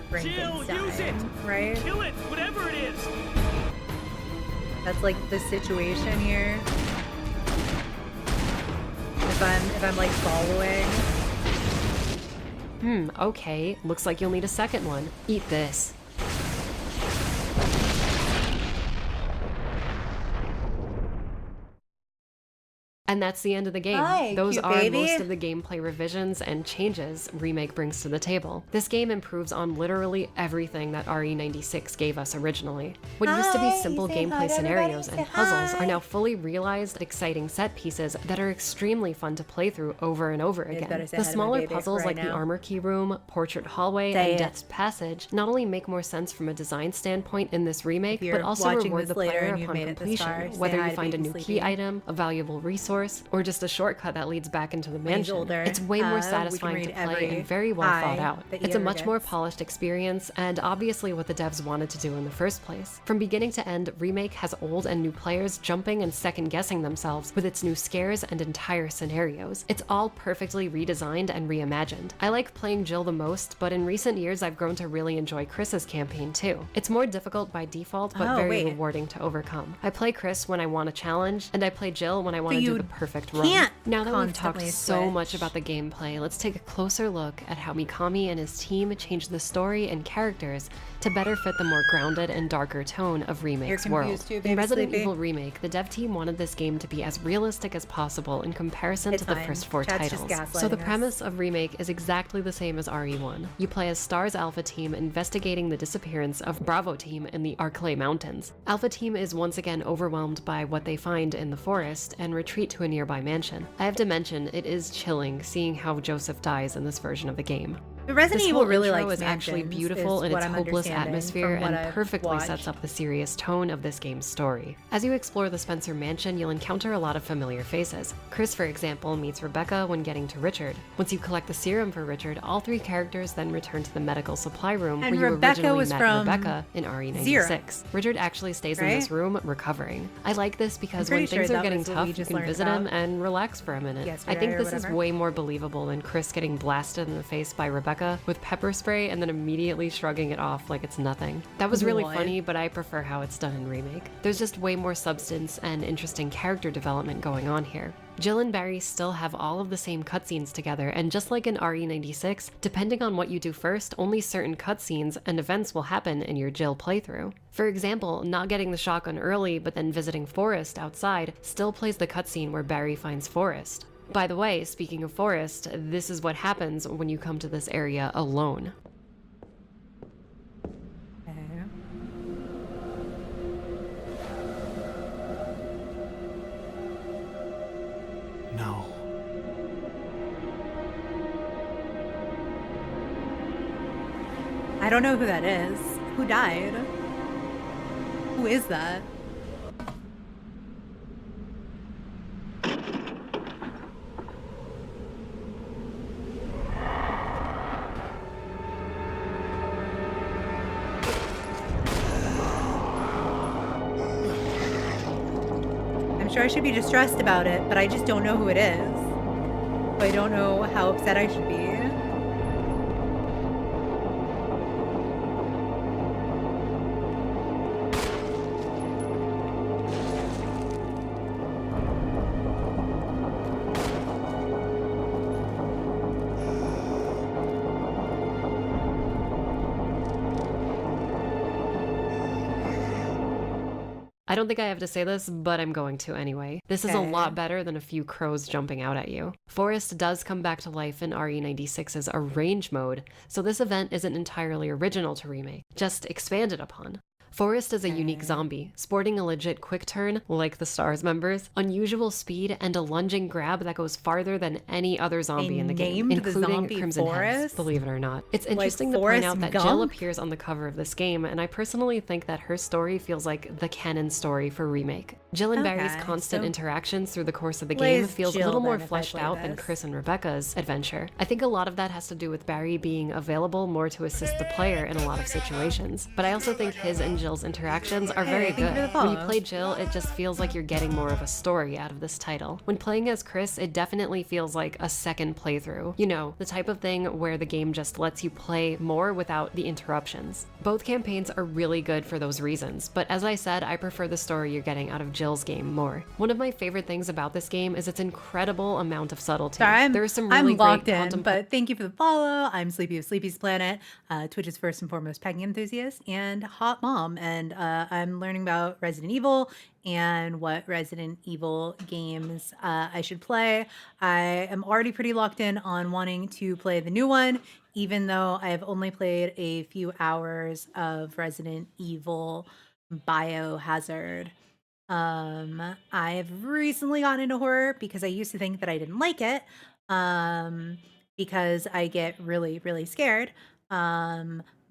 Frankenstein, right? Kill it, whatever it is! That's like the situation here. if I'm like following. Okay. Looks like you'll need a second one. Eat this. And that's the end of the game. Hi, Those cute are baby. most of the gameplay revisions and changes Remake brings to the table. This game improves on literally everything that RE96 gave us originally. What used to be Hi, simple say hi gameplay to scenarios everybody, and say puzzles hi. are now fully realized, exciting set pieces that are extremely fun to play through over and over better again. say The hi to my smaller baby puzzles right like the now. armor key room, portrait hallway, Say and it. Death's Passage not only make more sense from a design standpoint in this remake, If you're but also watching reward this the later player and you've upon made it this completion, far, say whether hi you to find a baby new key Sleepy. item, a valuable resource, or just a shortcut that leads back into the mansion. older, It's way more we can satisfying read to play every and very well hi thought out. that he It's a ever much more gets. polished experience and obviously what the devs wanted to do in the first place. From beginning to end, Remake has old and new players jumping and second-guessing themselves with its new scares and entire scenarios. It's all perfectly redesigned and reimagined. I like playing Jill the most, but in recent years I've grown to really enjoy Chris's campaign too. It's more difficult by default, but Oh, very wait. rewarding to overcome. I play Chris when I want a challenge, and I play Jill when I want to do you the perfect run. can't Now that we've talked constantly so much switch. about the gameplay, let's take a closer look at how Mikami and his team changed the story and characters to better fit the more grounded and darker tone of Remake's You're world. confused too, In baby Resident Sleepy. Evil Remake, the dev team wanted this game to be as realistic as possible in comparison It's to the fine. first four Chad's just titles. So the gaslighting us. premise of Remake is exactly the same as RE1. You play as STAR's Alpha Team investigating the disappearance of Bravo Team in the Arklay Mountains. Alpha Team is once again overwhelmed by what they find in the forest and retreat to a nearby mansion. I have to mention, it is chilling seeing how Joseph dies in this version of the game. The Resident This Evil whole really intro likes is actually mansions, beautiful is in what its I'm hopeless understanding atmosphere from what and I've perfectly watched. sets up the serious tone of this game's story. As you explore the Spencer mansion, you'll encounter a lot of familiar faces. Chris, for example, meets Rebecca when getting to Richard. Once you collect the serum for Richard, all three characters then return to the medical supply room And where you Rebecca originally was met from Rebecca in RE96. Zero. Richard actually stays in this Right? room recovering. I like this because pretty when sure things are that getting was what we tough, you just can learned visit him about and relax for a minute. I yesterday think or this is whatever. way more believable than Chris getting blasted in the face by Rebecca with pepper spray and then immediately shrugging it off like it's nothing. That was really What? funny, but I prefer how it's done in Remake. There's just way more substance and interesting character development going on here. Jill and Barry still have all of the same cutscenes together, and just like in RE96, depending on what you do first, only certain cutscenes and events will happen in your Jill playthrough. For example, not getting the shotgun early but then visiting Forrest outside still plays the cutscene where Barry finds Forrest. By the way, speaking of Forrest, this is what happens when you come to this area alone. Okay. No. I don't know who that is. Who died? Who is that? I'm sure I should be distressed about it, but I just don't know who it is. So I don't know how upset I should be. I don't think I have to say this, but I'm going to anyway. This is a Okay. lot better than a few crows jumping out at you. Forrest does come back to life in RE96's Arrange mode, so this event isn't entirely original to Remake, just expanded upon. Forrest is a unique zombie, sporting a legit quick turn, like the STARS members, unusual speed, and a lunging grab that goes farther than any other zombie in the game, named the including zombie Crimson Heads, Forrest? believe it or not. It's Like interesting to point Forrest out that Gump? Jill appears on the cover of this game, and I personally think that her story feels like the canon story for Remake. Jill and Barry's Okay, constant so interactions through the course of the plays game feels a Jill little more then if I fleshed play out than this. Chris and Rebecca's adventure. I think a lot of that has to do with Barry being available more to assist the player in a lot of situations, but I also think his and Jill's interactions are very thank you good. for the When you follow. play Jill, it just feels like you're getting more of a story out of this title. When playing as Chris, it definitely feels like a second playthrough. You know, the type of thing where the game just lets you play more without the interruptions. Both campaigns are really good for those reasons, but as I said, I prefer the story you're getting out of Jill's game more. One of my favorite things about this game is its incredible amount of subtlety. Sorry, There is some really I'm locked great in, but thank you for the follow. I'm Sleepy of Sleepysplanet, Twitch's first and foremost pegging enthusiast and hot mom, and I'm learning about Resident Evil and what Resident Evil games I should play. I am already pretty locked in on wanting to play the new one, even though I have only played a few hours of Resident Evil Biohazard. I've recently gotten into horror because I used to think that I didn't like it, because I get really, really scared.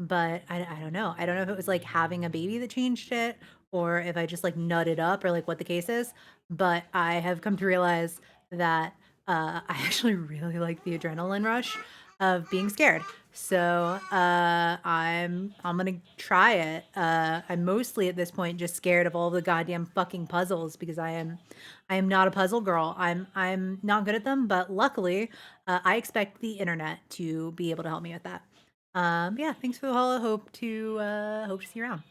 But I don't know. I don't know if it was like having a baby that changed it, or if I just like nutted up, or like what the case is. But I have come to realize that I actually really like the adrenaline rush of being scared. So I'm gonna try it. I'm mostly at this point just scared of all the goddamn fucking puzzles, because I am not a puzzle girl. I'm not good at them, but luckily I expect the internet to be able to help me with that. Yeah, thanks for the follow. Hope to see you around.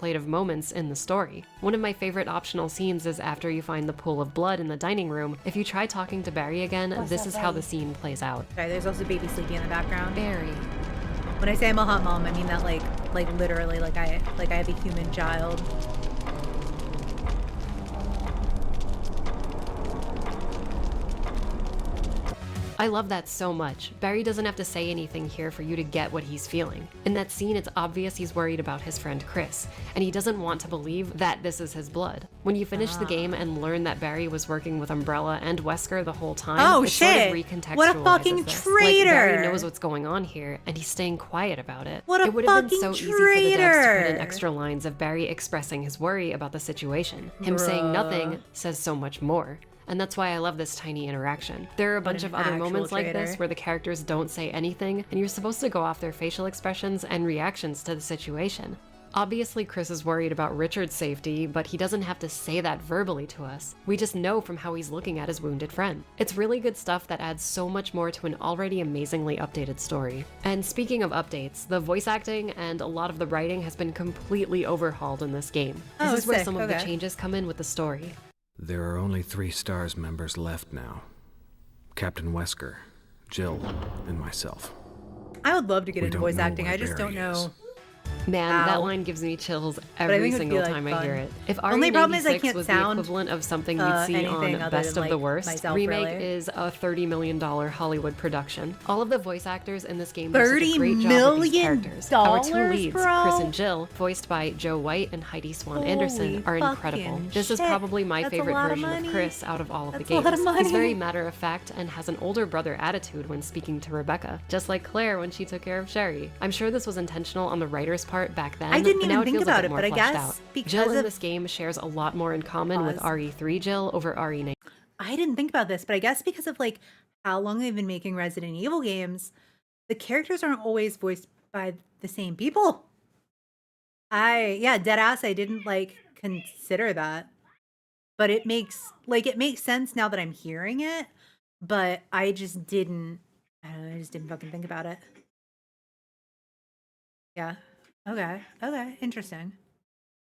of moments in the story. One of my favorite optional scenes is after you find the pool of blood in the dining room. If you try talking to Barry again, this is how the scene plays out. Sorry, there's also baby Sleepy in the background. Barry. When I say I'm a hot mom, I mean that like literally, like I have a human child. I love that so much. Barry doesn't have to say anything here for you to get what he's feeling. In that scene, it's obvious he's worried about his friend Chris, and he doesn't want to believe that this is his blood. When you finish the game and learn that Barry was working with Umbrella and Wesker the whole time, Oh, it shit! sort of recontextualizes What a fucking this. traitor! Like, Barry knows what's going on here, and he's staying quiet about it. What a It would have been so fucking easy for the devs to put in traitor! extra lines of Barry expressing his worry about the situation. Him saying nothing says so much more. And that's why I love this tiny interaction. There are a bunch of other actual moments like this traitor. where the characters don't say anything, and you're supposed to go off their facial expressions and reactions to the situation. Obviously, Chris is worried about Richard's safety, but he doesn't have to say that verbally to us. We just know from how he's looking at his wounded friend. It's really good stuff that adds so much more to an already amazingly updated story. And speaking of updates, the voice acting and a lot of the writing has been completely overhauled in this game. This Oh, is where sick. some of the Okay. changes come in with the story. There are only 3 STARS members left now. Captain Wesker, Jill, and myself. I would love to get We into don't voice know acting. where I just don't Barry is. know. Man, Ow. that line gives me chills I every think it'd be, single like, time I hear fun. it. If Only problem is I RE96 can't was the sound, equivalent of something you'd see anything on other Best than, of the like, Worst, myself, Remake really. is a $30 million Hollywood production. All of the voice actors in this game do such a $30 great job with these million, characters. Our two leads, bro? Chris and Jill, voiced by Joe White and Heidi Swan Anderson, Holy are incredible. fucking This is shit. probably my That's a favorite lot of version of money. Chris out of all of the That's a lot games. of money. He's very matter-of-fact and has an older brother attitude when speaking to Rebecca, just like Claire when she took care of Sherry. I'm sure this was intentional on the writer's part back then, I didn't but even now it think feels a about bit it, more but I fleshed guess out. because Jill in of- this game shares a lot more in common with Pause. RE3 Jill over RE9. I didn't think about this, but I guess because of like how long they've been making Resident Evil games, the characters aren't always voiced by the same people. Dead ass, I didn't like consider that. But it makes sense now that I'm hearing it, but I just didn't fucking think about it. Yeah. Okay. Interesting.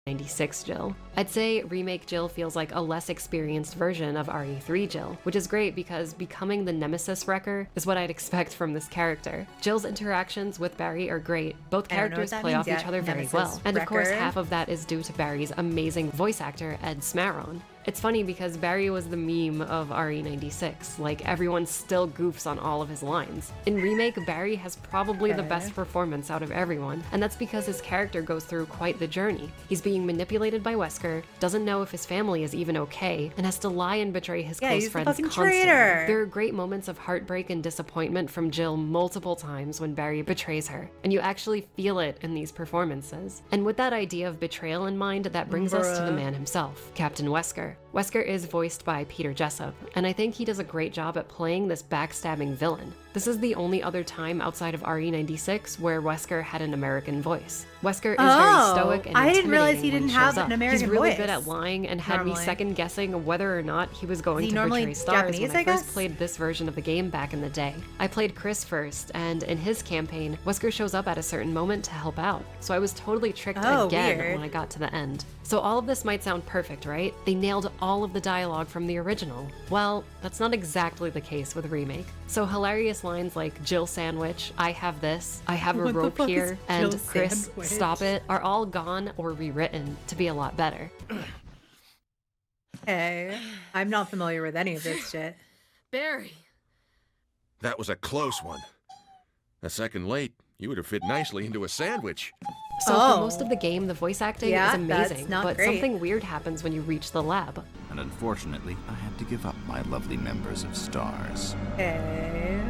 96 Jill. I'd say Remake Jill feels like a less experienced version of RE3 Jill, which is great because becoming the Nemesis Wrecker is what I'd expect from this character. Jill's interactions with Barry are great. Both I don't know what characters that play means off yet. each other very Nemesis well. And of course, Wrecker. half of that is due to Barry's amazing voice actor, Ed Smaron. It's funny because Barry was the meme of RE96, like everyone still goofs on all of his lines. In Remake, Barry has probably the Okay. best performance out of everyone, and that's because his character goes through quite the journey. He's being manipulated by Wesker, doesn't know if his family is even okay, and has to lie and betray his Yeah, close he's the friends fucking constantly. traitor. There are great moments of heartbreak and disappointment from Jill multiple times when Barry betrays her, and you actually feel it in these performances. And with that idea of betrayal in mind, that brings us to the Bruh. man himself, Captain Wesker. Wesker. Wesker is voiced by Peter Jessup, and I think he does a great job at playing this backstabbing villain. This is the only other time outside of RE96 where Wesker had an American voice. Wesker is very stoic and I didn't realize he intimidating when didn't have shows an up. American He's really voice. good at lying and had me Normally. second guessing whether or not he was going Is he to normally betray stars Japanese, when I I first guess? played this version of the game back in the day. I played Chris first, and in his campaign, Wesker shows up at a certain moment to help out, so I was totally tricked again weird. when I got to the end. So all of this might sound perfect, right? They nailed all of the dialogue from the original. Well, that's not exactly the case with Remake. So hilarious lines like Jill sandwich, I have this, I have a What the rope fuck is here, and Jill Chris, sandwich? stop it, are all gone or rewritten to be a lot better. Hey, I'm not familiar with any of this shit. Barry. That was a close one. A second late, you would have fit nicely into a sandwich. So Oh. for most of the game, the voice acting Yeah, is that's amazing, not but great. something weird happens when you reach the lab. And unfortunately, I had to give up my lovely members of STARS. Okay.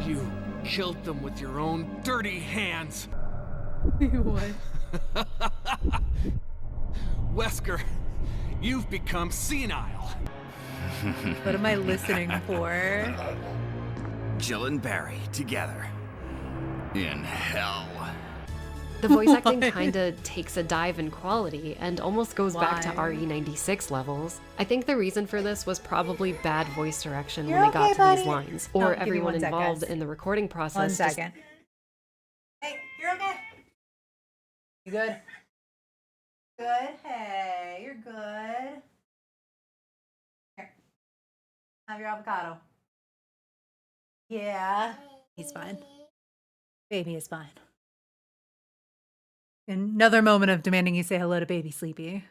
You killed them with your own dirty hands. What? Wesker, you've become senile. What am I listening for? Jill and Barry together. In hell. The voice acting What? kinda takes a dive in quality and almost goes back to Why? RE96 levels. I think the reason for this was probably bad voice direction You're when they got okay, to buddy? these lines, Oh, or give me everyone 1 second, involved guys. in the recording process. 1 just- second. Hey, you're okay? You good? Good. Hey, you're good. Here. Have your avocado. Yeah. He's fine. Baby is fine. Another moment of demanding you say hello to baby Sleepy.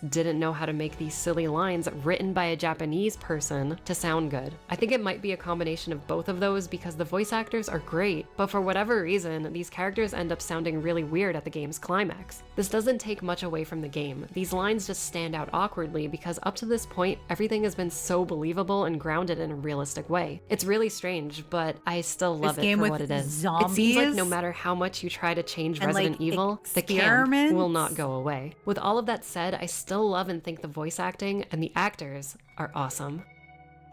didn't know how to make these silly lines written by a Japanese person to sound good. I think it might be a combination of both of those because the voice actors are great, but for whatever reason, these characters end up sounding really weird at the game's climax. This doesn't take much away from the game. These lines just stand out awkwardly because up to this point, everything has been so believable and grounded in a realistic way. It's really strange, but I still love This it game for with what it is. It seems like zombies no matter how much you try to change and, Resident like, Evil, the camp experiments? will not go away. With all of that said, I still love and think the voice acting and the actors are awesome.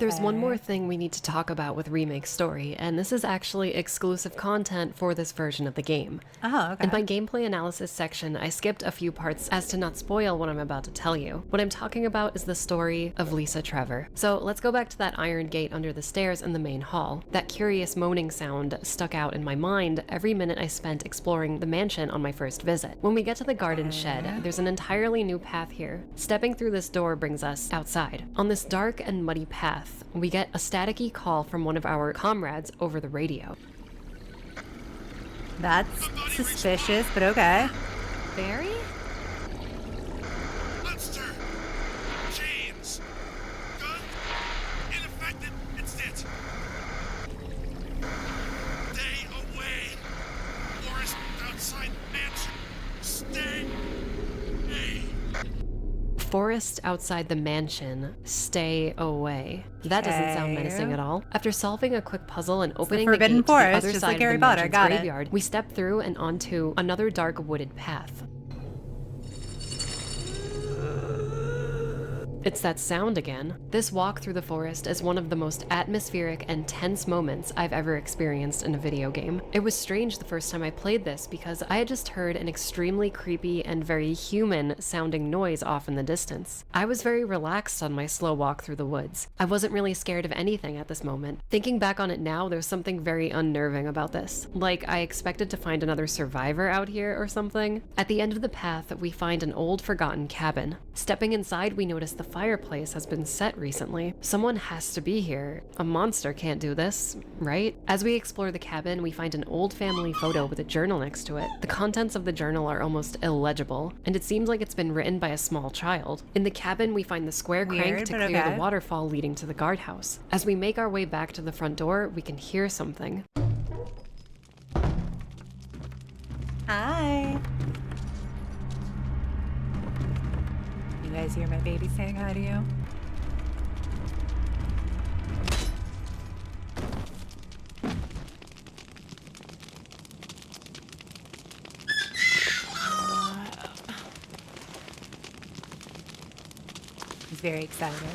There's one more thing we need to talk about with Remake's story, and this is actually exclusive content for this version of the game. Oh, okay. In my gameplay analysis section, I skipped a few parts as to not spoil what I'm about to tell you. What I'm talking about is the story of Lisa Trevor. So let's go back to that iron gate under the stairs in the main hall. That curious moaning sound stuck out in my mind every minute I spent exploring the mansion on my first visit. When we get to the garden shed, there's an entirely new path here. Stepping through this door brings us outside. On this dark and muddy path, we get a staticky call from one of our comrades over the radio. That's suspicious, but okay. Barry? Monster! Chains! Gun! Ineffective! It's it! Stay away! Forest outside mansion! Stay! Hey! Forest outside the mansion, stay away. That doesn't sound menacing at all. After solving a quick puzzle and opening the forbidden gate to forest, the other just side like of Harry the Potter, mansion's got it. graveyard, we step through and onto another dark wooded path. It's that sound again. This walk through the forest is one of the most atmospheric and tense moments I've ever experienced in a video game. It was strange the first time I played this because I had just heard an extremely creepy and very human sounding noise off in the distance. I was very relaxed on my slow walk through the woods. I wasn't really scared of anything at this moment. Thinking back on it now, there's something very unnerving about this. Like I expected to find another survivor out here or something. At the end of the path, we find an old forgotten cabin. Stepping inside, we notice the fireplace has been set recently. Someone has to be here. A monster can't do this, right? As we explore the cabin, we find an old family photo with a journal next to it. The contents of the journal are almost illegible, and it seems like it's been written by a small child. In the cabin, we find the square crank Weird, to but clear okay. the waterfall leading to the guardhouse. As we make our way back to the front door, we can hear something. Hi. You guys hear my baby saying hi to you? very excited.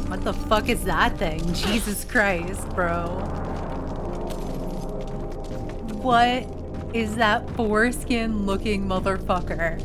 What the fuck is that thing? Jesus Christ, bro. What is that foreskin looking motherfucker?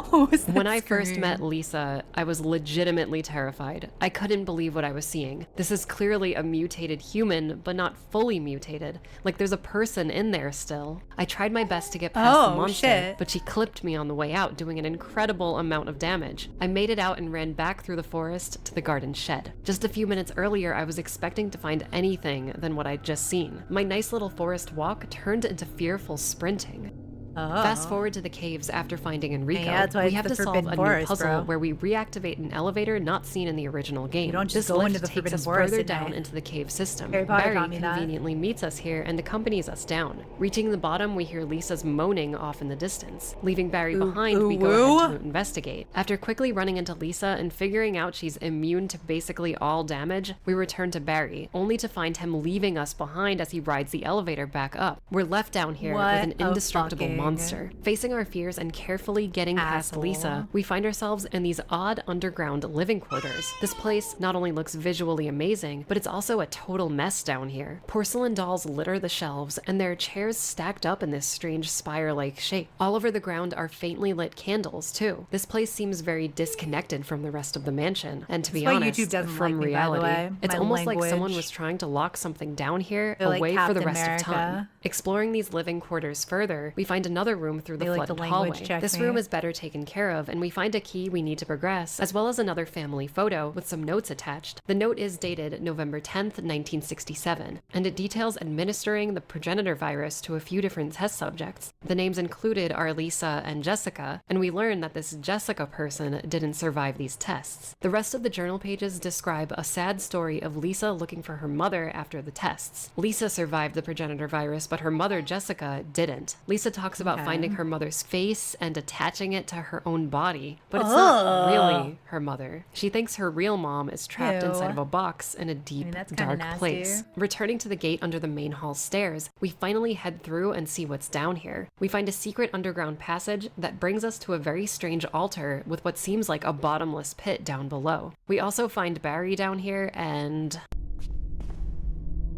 What was that When I first scream? met Lisa, I was legitimately terrified. I couldn't believe what I was seeing. This is clearly a mutated human, but not fully mutated. Like there's a person in there still. I tried my best to get past the Oh, monster, shit. but she clipped me on the way out, doing an incredible amount of damage. I made it out and ran back through the forest to the garden shed. Just a few minutes earlier, I was expecting to find anything than what I'd just seen. My nice little forest walk turned into fearful sprinting. Oh. Fast forward to the caves after finding Enrico. Yeah, that's why we it's have the to solve Forbidden a Forest, new puzzle bro. where we reactivate an elevator not seen in the original game. You don't just this go lift into the takes Forbidden us Forest further at down night. into the cave system. Harry Potter Barry taught me that. conveniently meets us here and accompanies us down. Reaching the bottom, we hear Lisa's moaning off in the distance. Leaving Barry behind, we go ahead to investigate. After quickly running into Lisa and figuring out she's immune to basically all damage, we return to Barry, only to find him leaving us behind as he rides the elevator back up. We're left down here What with an a indestructible fucking monster. Facing our fears and carefully getting past asshole. Lisa, we find ourselves in these odd underground living quarters. This place not only looks visually amazing, but it's also a total mess down here. Porcelain dolls litter the shelves, and there are chairs stacked up in this strange spire-like shape. All over the ground are faintly lit candles, too. This place seems very disconnected from the rest of the mansion, and to be That's why honest, YouTube doesn't from like me, by the reality. way. It's My almost like someone language. was trying to lock something down here They're like away for the Captain rest of time. America. Exploring these living quarters further, we find another room through the They like to flooded language hallway. check This me. room is better taken care of, and we find a key we need to progress, as well as another family photo with some notes attached. The note is dated November 10th, 1967, and it details administering the progenitor virus to a few different test subjects. The names included are Lisa and Jessica, and we learn that this Jessica person didn't survive these tests. The rest of the journal pages describe a sad story of Lisa looking for her mother after the tests. Lisa survived the progenitor virus, but her mother Jessica didn't. Lisa talks about Okay. finding her mother's face and attaching it to her own body, but it's not really her mother. She thinks her real mom is trapped Ew. inside of a box in a deep, that's kinda dark nasty. place. Returning to the gate under the main hall stairs, we finally head through and see what's down here. We find a secret underground passage that brings us to a very strange altar with what seems like a bottomless pit down below. We also find Barry down here and...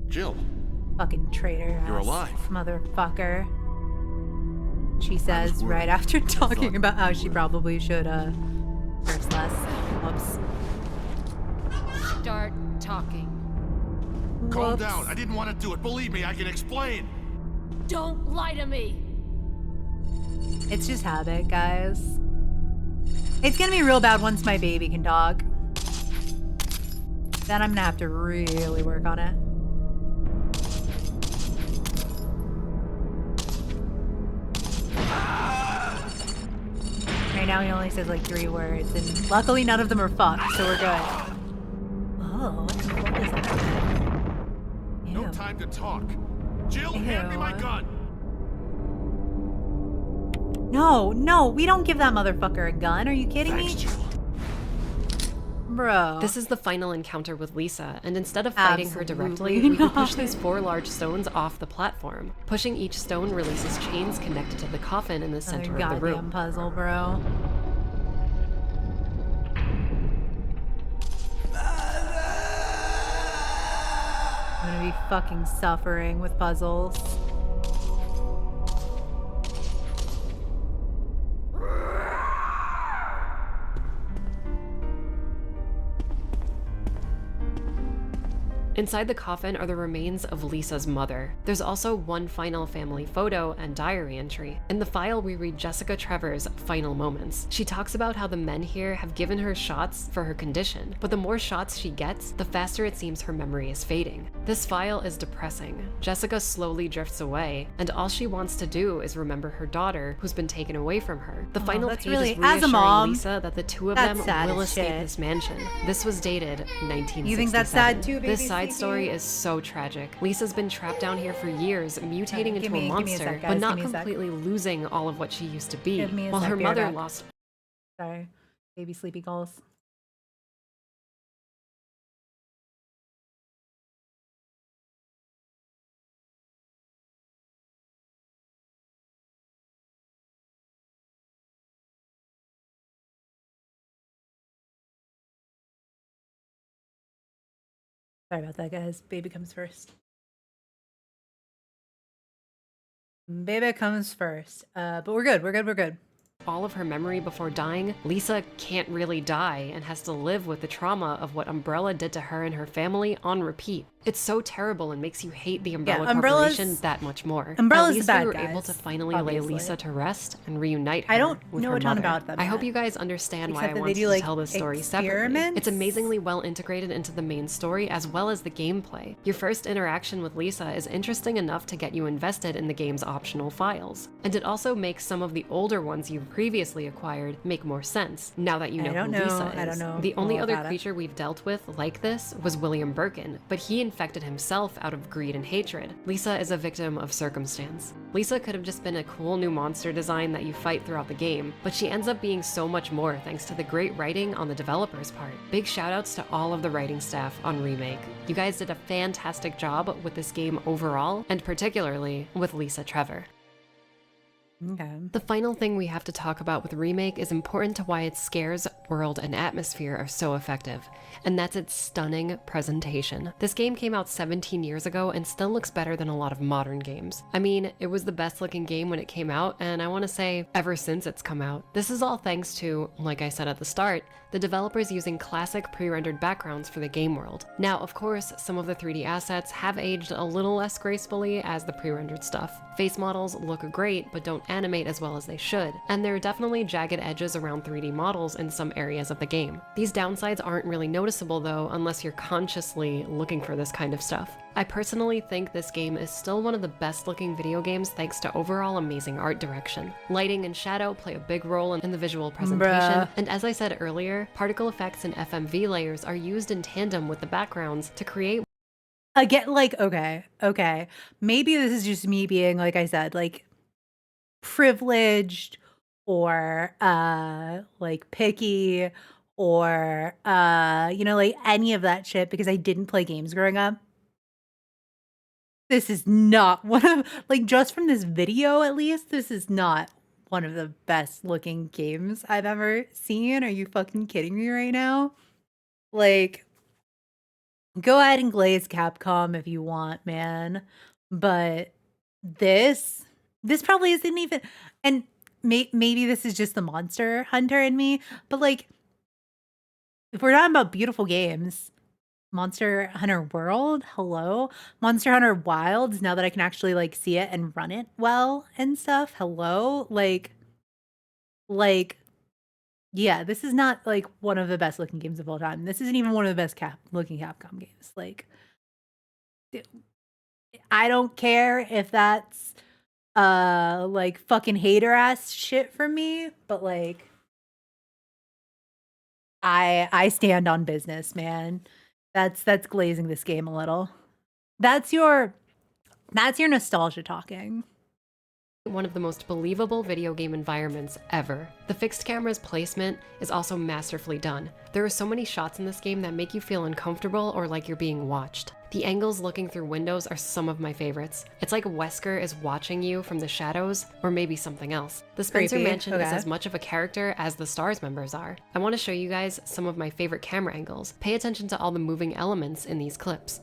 Jill, Fucking traitor. You're ass alive. Motherfucker. She says worried. right after talking thought about how you she were- probably should curse less. Whoops. Start talking. calm Whoops. down. I didn't want to do it. Believe me, I can explain. Don't lie to me. It's just habit, guys. It's gonna be real bad once my baby can talk. Then I'm gonna have to really work on it. Right now he only says like 3 words, and luckily none of them are fucked, so we're good. Oh, what the fuck is that? No Ew. time to talk. Jill, hand me my Ew. gun. No, no, we don't give that motherfucker a gun. Are you kidding Thanks, me? Jill. Bro. This is the final encounter with Lisa, and instead of fighting her directly, Absolutely we can push not. these 4 large stones off the platform. Pushing each stone releases chains connected to the coffin in the center Another of the goddamn room. puzzle, bro. I'm gonna be fucking suffering with puzzles. Inside the coffin are the remains of Lisa's mother. There's also one final family photo and diary entry. In the file, we read Jessica Trevor's final moments. She talks about how the men here have given her shots for her condition, but the more shots she gets, the faster it seems her memory is fading. This file is depressing. Jessica slowly drifts away, and all she wants to do is remember her daughter, who's been taken away from her. The final that's page really- is as a reassuring mom, Lisa that the two of that's them sad will as escape shit. this mansion. This was dated 1967. You think that's sad too, baby This side Sleepy? story is so tragic. Lisa's been trapped down here for years, mutating Give into me- a give me a monster, sec, but guys, not give me a sec. completely losing all of what she used to be. Give me a While sec, her be mother right back. lost Sorry, baby sleepy goals. Sorry about that, guys. Baby comes first. Baby comes first. But we're good. We're good. We're good. All of her memory before dying, Lisa can't really die and has to live with the trauma of what Umbrella did to her and her family on repeat. It's so terrible and makes you hate the Umbrella Corporation that much more. Umbrella's At least the bad we were guys, able to finally obviously. lay Lisa to rest and reunite her I don't with know her a ton mother. about them I hope yet. you guys understand why Except I that wanted they do, to like, tell this story separately. experiments? It's amazingly well integrated into the main story as well as the gameplay. Your first interaction with Lisa is interesting enough to get you invested in the game's optional files. And it also makes some of the older ones you've previously acquired make more sense, now that you know who Lisa is. I don't know The only all other about it. creature we've dealt with like this was William Birkin, but he infected himself out of greed and hatred. Lisa is a victim of circumstance. Lisa could have just been a cool new monster design that you fight throughout the game, but she ends up being so much more thanks to the great writing on the developer's part. Big shoutouts to all of the writing staff on Remake. You guys did a fantastic job with this game overall, and particularly with Lisa Trevor. Okay. The final thing we have to talk about with Remake is important to why its scares, world, and atmosphere are so effective, and that's its stunning presentation. This game came out 17 years ago and still looks better than a lot of modern games. I mean, it was the best looking game when it came out, and I want to say ever since it's come out. This is all thanks to, like I said at the start, the developers using classic pre-rendered backgrounds for the game world. Now, of course, some of the 3D assets have aged a little less gracefully as the pre-rendered stuff. Face models look great, but don't animate as well as they should, and there are definitely jagged edges around 3D models in some areas of the game. These downsides aren't really noticeable though, unless you're consciously looking for this kind of stuff. I personally think this game is still one of the best looking video games thanks to overall amazing art direction. Lighting and shadow play a big role in the visual presentation, and as I said earlier, particle effects and FMV layers are used in tandem with the backgrounds to create Again, like, okay. Maybe this is just me being, like I said, like, privileged or like picky or like any of that shit because I didn't play games growing up. This is not one of, like, just from this video at least, this is not one of the best looking games I've ever seen. Are you fucking kidding me right now? Like, go ahead and glaze Capcom if you want, man. But this probably isn't even, and maybe this is just the monster hunter in me, but like, if we're talking about beautiful games, Monster Hunter World, hello. Monster Hunter Wilds, now that I can actually like see it and run it well and stuff, hello. Like, yeah, this is not like one of the best looking games of all time. This isn't even one of the best looking Capcom games. Like, I don't care if that's like fucking hater ass shit for me, but like, I stand on business, man. That's glazing this game a little. That's your nostalgia talking. one of the most believable video game environments ever. The fixed camera's placement is also masterfully done. There are so many shots in this game that make you feel uncomfortable or like you're being watched. The angles looking through windows are some of my favorites. It's like Wesker is watching you from the shadows, or maybe something else. The Spencer Creepy. Mansion is Okay. as much of a character as the STARS members are. I want to show you guys some of my favorite camera angles. Pay attention to all the moving elements in these clips.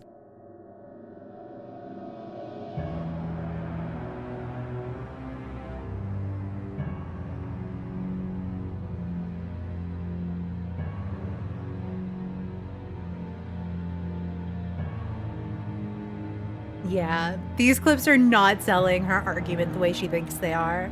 Yeah, these clips are not selling her argument the way she thinks they are.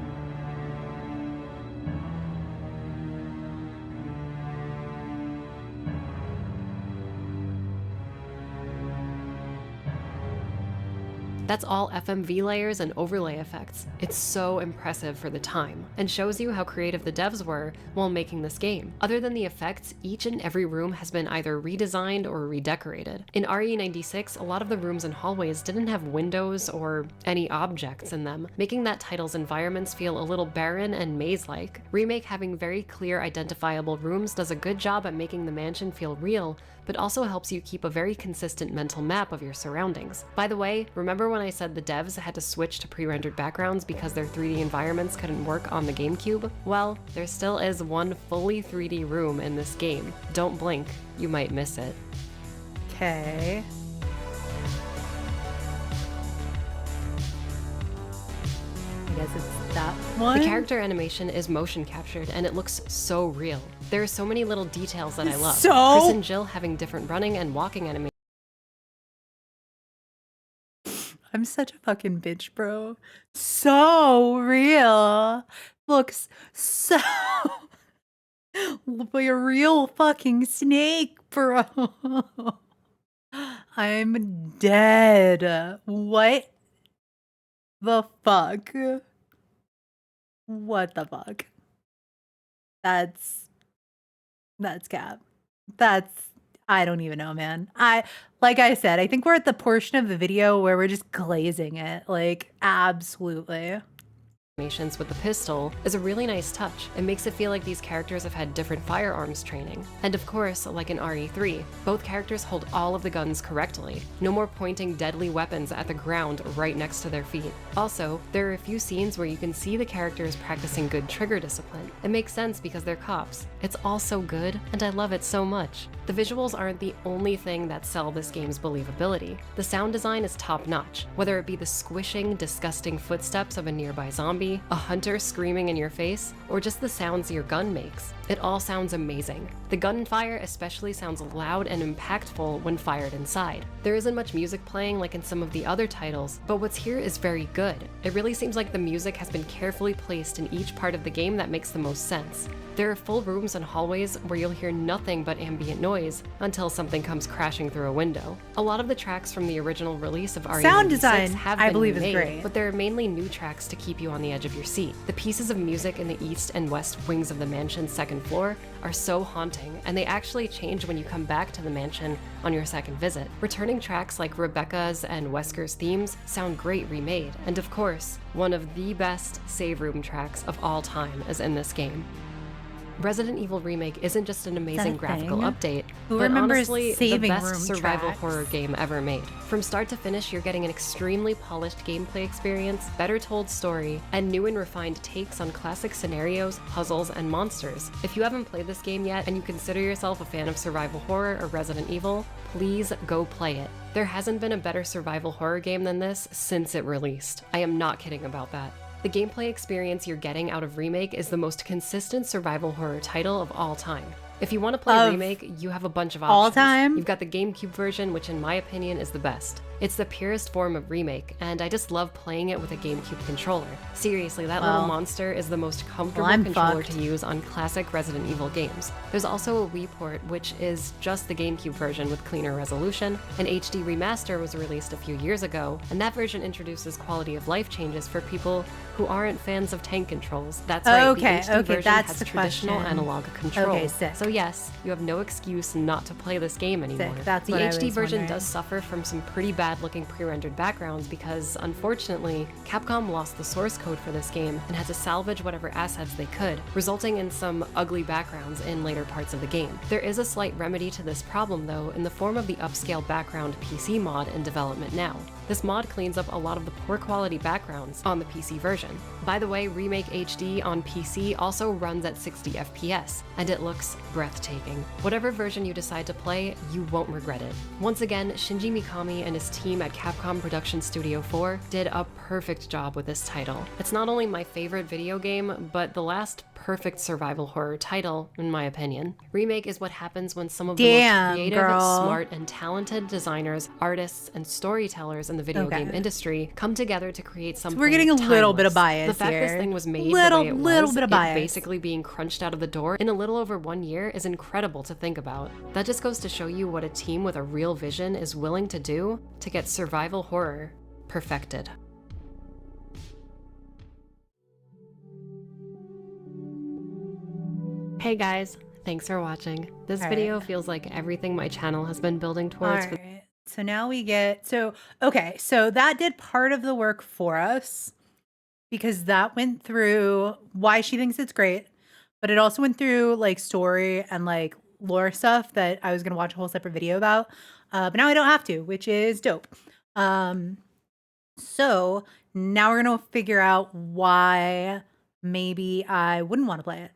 That's all FMV layers and overlay effects. It's so impressive for the time, and shows you how creative the devs were while making this game. Other than the effects, each and every room has been either redesigned or redecorated. In RE96, a lot of the rooms and hallways didn't have windows or any objects in them, making that title's environments feel a little barren and maze-like. Remake having very clear identifiable rooms does a good job at making the mansion feel real, but also helps you keep a very consistent mental map of your surroundings. By the way, remember when I said the devs had to switch to pre-rendered backgrounds because their 3D environments couldn't work on the GameCube? Well, there still is one fully 3D room in this game. Don't blink, you might miss it. Okay. I guess it's that one. The character animation is motion captured and it looks so real. There are so many little details that I love. So- Chris and Jill having different running and walking animations. I'm such a fucking bitch, bro. So real. Looks so like a real fucking snake, bro. I'm dead. What the fuck? What the fuck? That's cap. I don't even know, man. Like I said, I think we're at the portion of the video where we're just glazing it. Like, absolutely. With the pistol is a really nice touch. It makes it feel like these characters have had different firearms training. And of course, like in RE3, both characters hold all of the guns correctly. No more pointing deadly weapons at the ground right next to their feet. Also, there are a few scenes where you can see the characters practicing good trigger discipline. It makes sense because they're cops. It's all so good, and I love it so much. The visuals aren't the only thing that sell this game's believability. The sound design is top-notch, whether it be the squishing, disgusting footsteps of a nearby zombie, a hunter screaming in your face, or just the sounds your gun makes. It all sounds amazing. The gunfire especially sounds loud and impactful when fired inside. There isn't much music playing like in some of the other titles, but what's here is very good. It really seems like the music has been carefully placed in each part of the game that makes the most sense. There are full rooms and hallways where you'll hear nothing but ambient noise until something comes crashing through a window. A lot of the tracks from the original release of RE96 Sound design, have I been believe, is remade, great. but there are mainly new tracks to keep you on the edge of your seat. The pieces of music in the east and west wings of the mansion's second floor are so haunting, and they actually change when you come back to the mansion on your second visit. Returning tracks like Rebecca's and Wesker's themes sound great remade, and of course, one of the best save room tracks of all time is in this game. Resident Evil Remake isn't just an amazing graphical update, Who but remembers honestly the saving best room survival tracks? horror game ever made. From start to finish, you're getting an extremely polished gameplay experience, better told story, and new and refined takes on classic scenarios, puzzles, and monsters. If you haven't played this game yet and you consider yourself a fan of survival horror or Resident Evil, please go play it. There hasn't been a better survival horror game than this since it released. I am not kidding about that. The gameplay experience you're getting out of Remake is the most consistent survival horror title of all time. If you want to play Remake, you have a bunch of options. all time? You've got the GameCube version, which in my opinion is the best. It's the purest form of Remake, and I just love playing it with a GameCube controller. Seriously, that little monster is the most comfortable controller to use on classic Resident Evil games. There's also a Wii port, which is just the GameCube version with cleaner resolution. An HD remaster was released a few years ago, and that version introduces quality of life changes for people who aren't fans of tank controls. That's right, the HD version that's has the traditional question. analog control. Okay, sick. So yes, you have no excuse not to play this game anymore. That's the what I HD was version wondering. does suffer from some pretty bad looking pre-rendered backgrounds because, unfortunately, Capcom lost the source code for this game and had to salvage whatever assets they could, resulting in some ugly backgrounds in later parts of the game. There is a slight remedy to this problem though in the form of the upscale background PC mod in development now. This mod cleans up a lot of the poor quality backgrounds on the PC version. By the way, Remake HD on PC also runs at 60 FPS, and it looks breathtaking. Whatever version you decide to play, you won't regret it. Once again, Shinji Mikami and his team at Capcom Production Studio 4 did a perfect job with this title. It's not only my favorite video game, but the last perfect survival horror title, in my opinion. Remake is what happens when some of the most creative, smart, and talented designers, artists, and storytellers in the video game industry come together to create something we're getting a little bit of timeless. bias The fact here. this thing was made Little the way it was, bit of it bias. basically being crunched out of the door in a little over 1 year is incredible to think about. That just goes to show you what a team with a real vision is willing to do to get survival horror perfected. Hey guys, thanks for watching. This All video right. feels like everything my channel has been building All towards. right. So now we get, okay, so that did part of the work for us because that went through why she thinks it's great, but it also went through like story and like lore stuff that I was going to watch a whole separate video about. But now I don't have to, which is dope. So now we're going to figure out why maybe I wouldn't want to play it.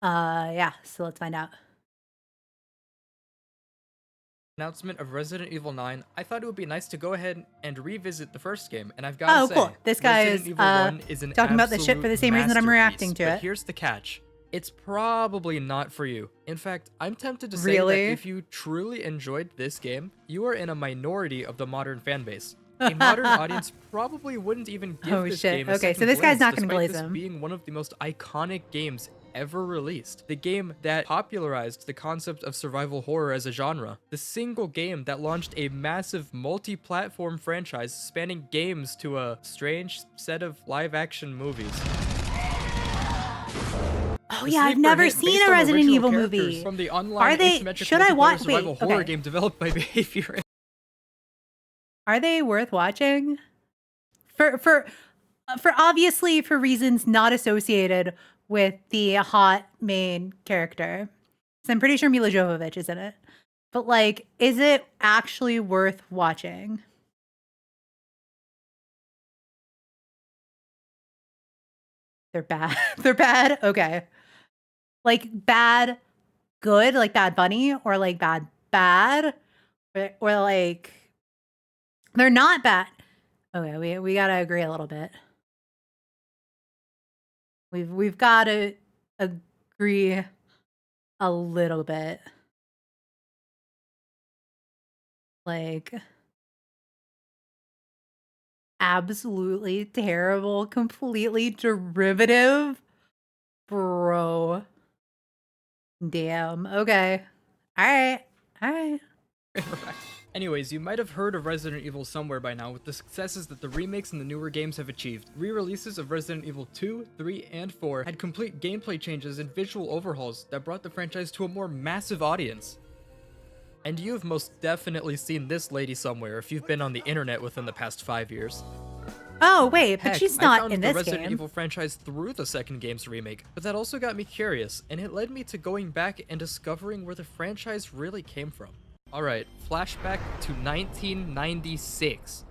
Yeah, so let's find out. Announcement of Resident Evil 9, I thought it would be nice to go ahead and revisit the first game, and I've got to say, cool. This guy Resident is Evil 1 is an talking about this shit for the same reason that I'm reacting to but it. here's the catch. It's probably not for you. In fact, I'm tempted to say Really? that if you truly enjoyed this game, you are in a minority of the modern fan base. A modern audience probably wouldn't even give Oh, this shit. game a Okay, so second this guy's glance, not gonna despite glaze this him. being one of the most iconic games ever released. The game that popularized the concept of survival horror as a genre. The single game that launched a massive multi-platform franchise spanning games to a strange set of live-action movies. Oh The yeah, I've sleeper never hit seen based a on Resident original Evil characters movie. from the online Are they? asymmetric Should I multiplayer watch? survival Wait, horror okay. game developed by Behavior. Are they worth watching? For obviously for reasons not associated with the hot main character. So I'm pretty sure Mila Jovovich is in it. But like, is it actually worth watching? They're bad. They're bad. Okay. Like bad, good, like Bad Bunny, or like bad, bad, or like they're not bad. Okay, we gotta agree a little bit. We've gotta agree a little bit. Like absolutely terrible, completely derivative. Bro. Damn. Okay. All right. All right. Anyways, you might have heard of Resident Evil somewhere by now with the successes that the remakes and the newer games have achieved. Re-releases of Resident Evil 2, 3, and 4 had complete gameplay changes and visual overhauls that brought the franchise to a more massive audience. And you've most definitely seen this lady somewhere if you've been on the internet within the past 5 years. Oh, wait, but Heck, she's I not found in the this Resident game. Evil franchise through the second game's remake, but that also got me curious, and it led me to going back and discovering where the franchise really came from. Alright, flashback to 1996.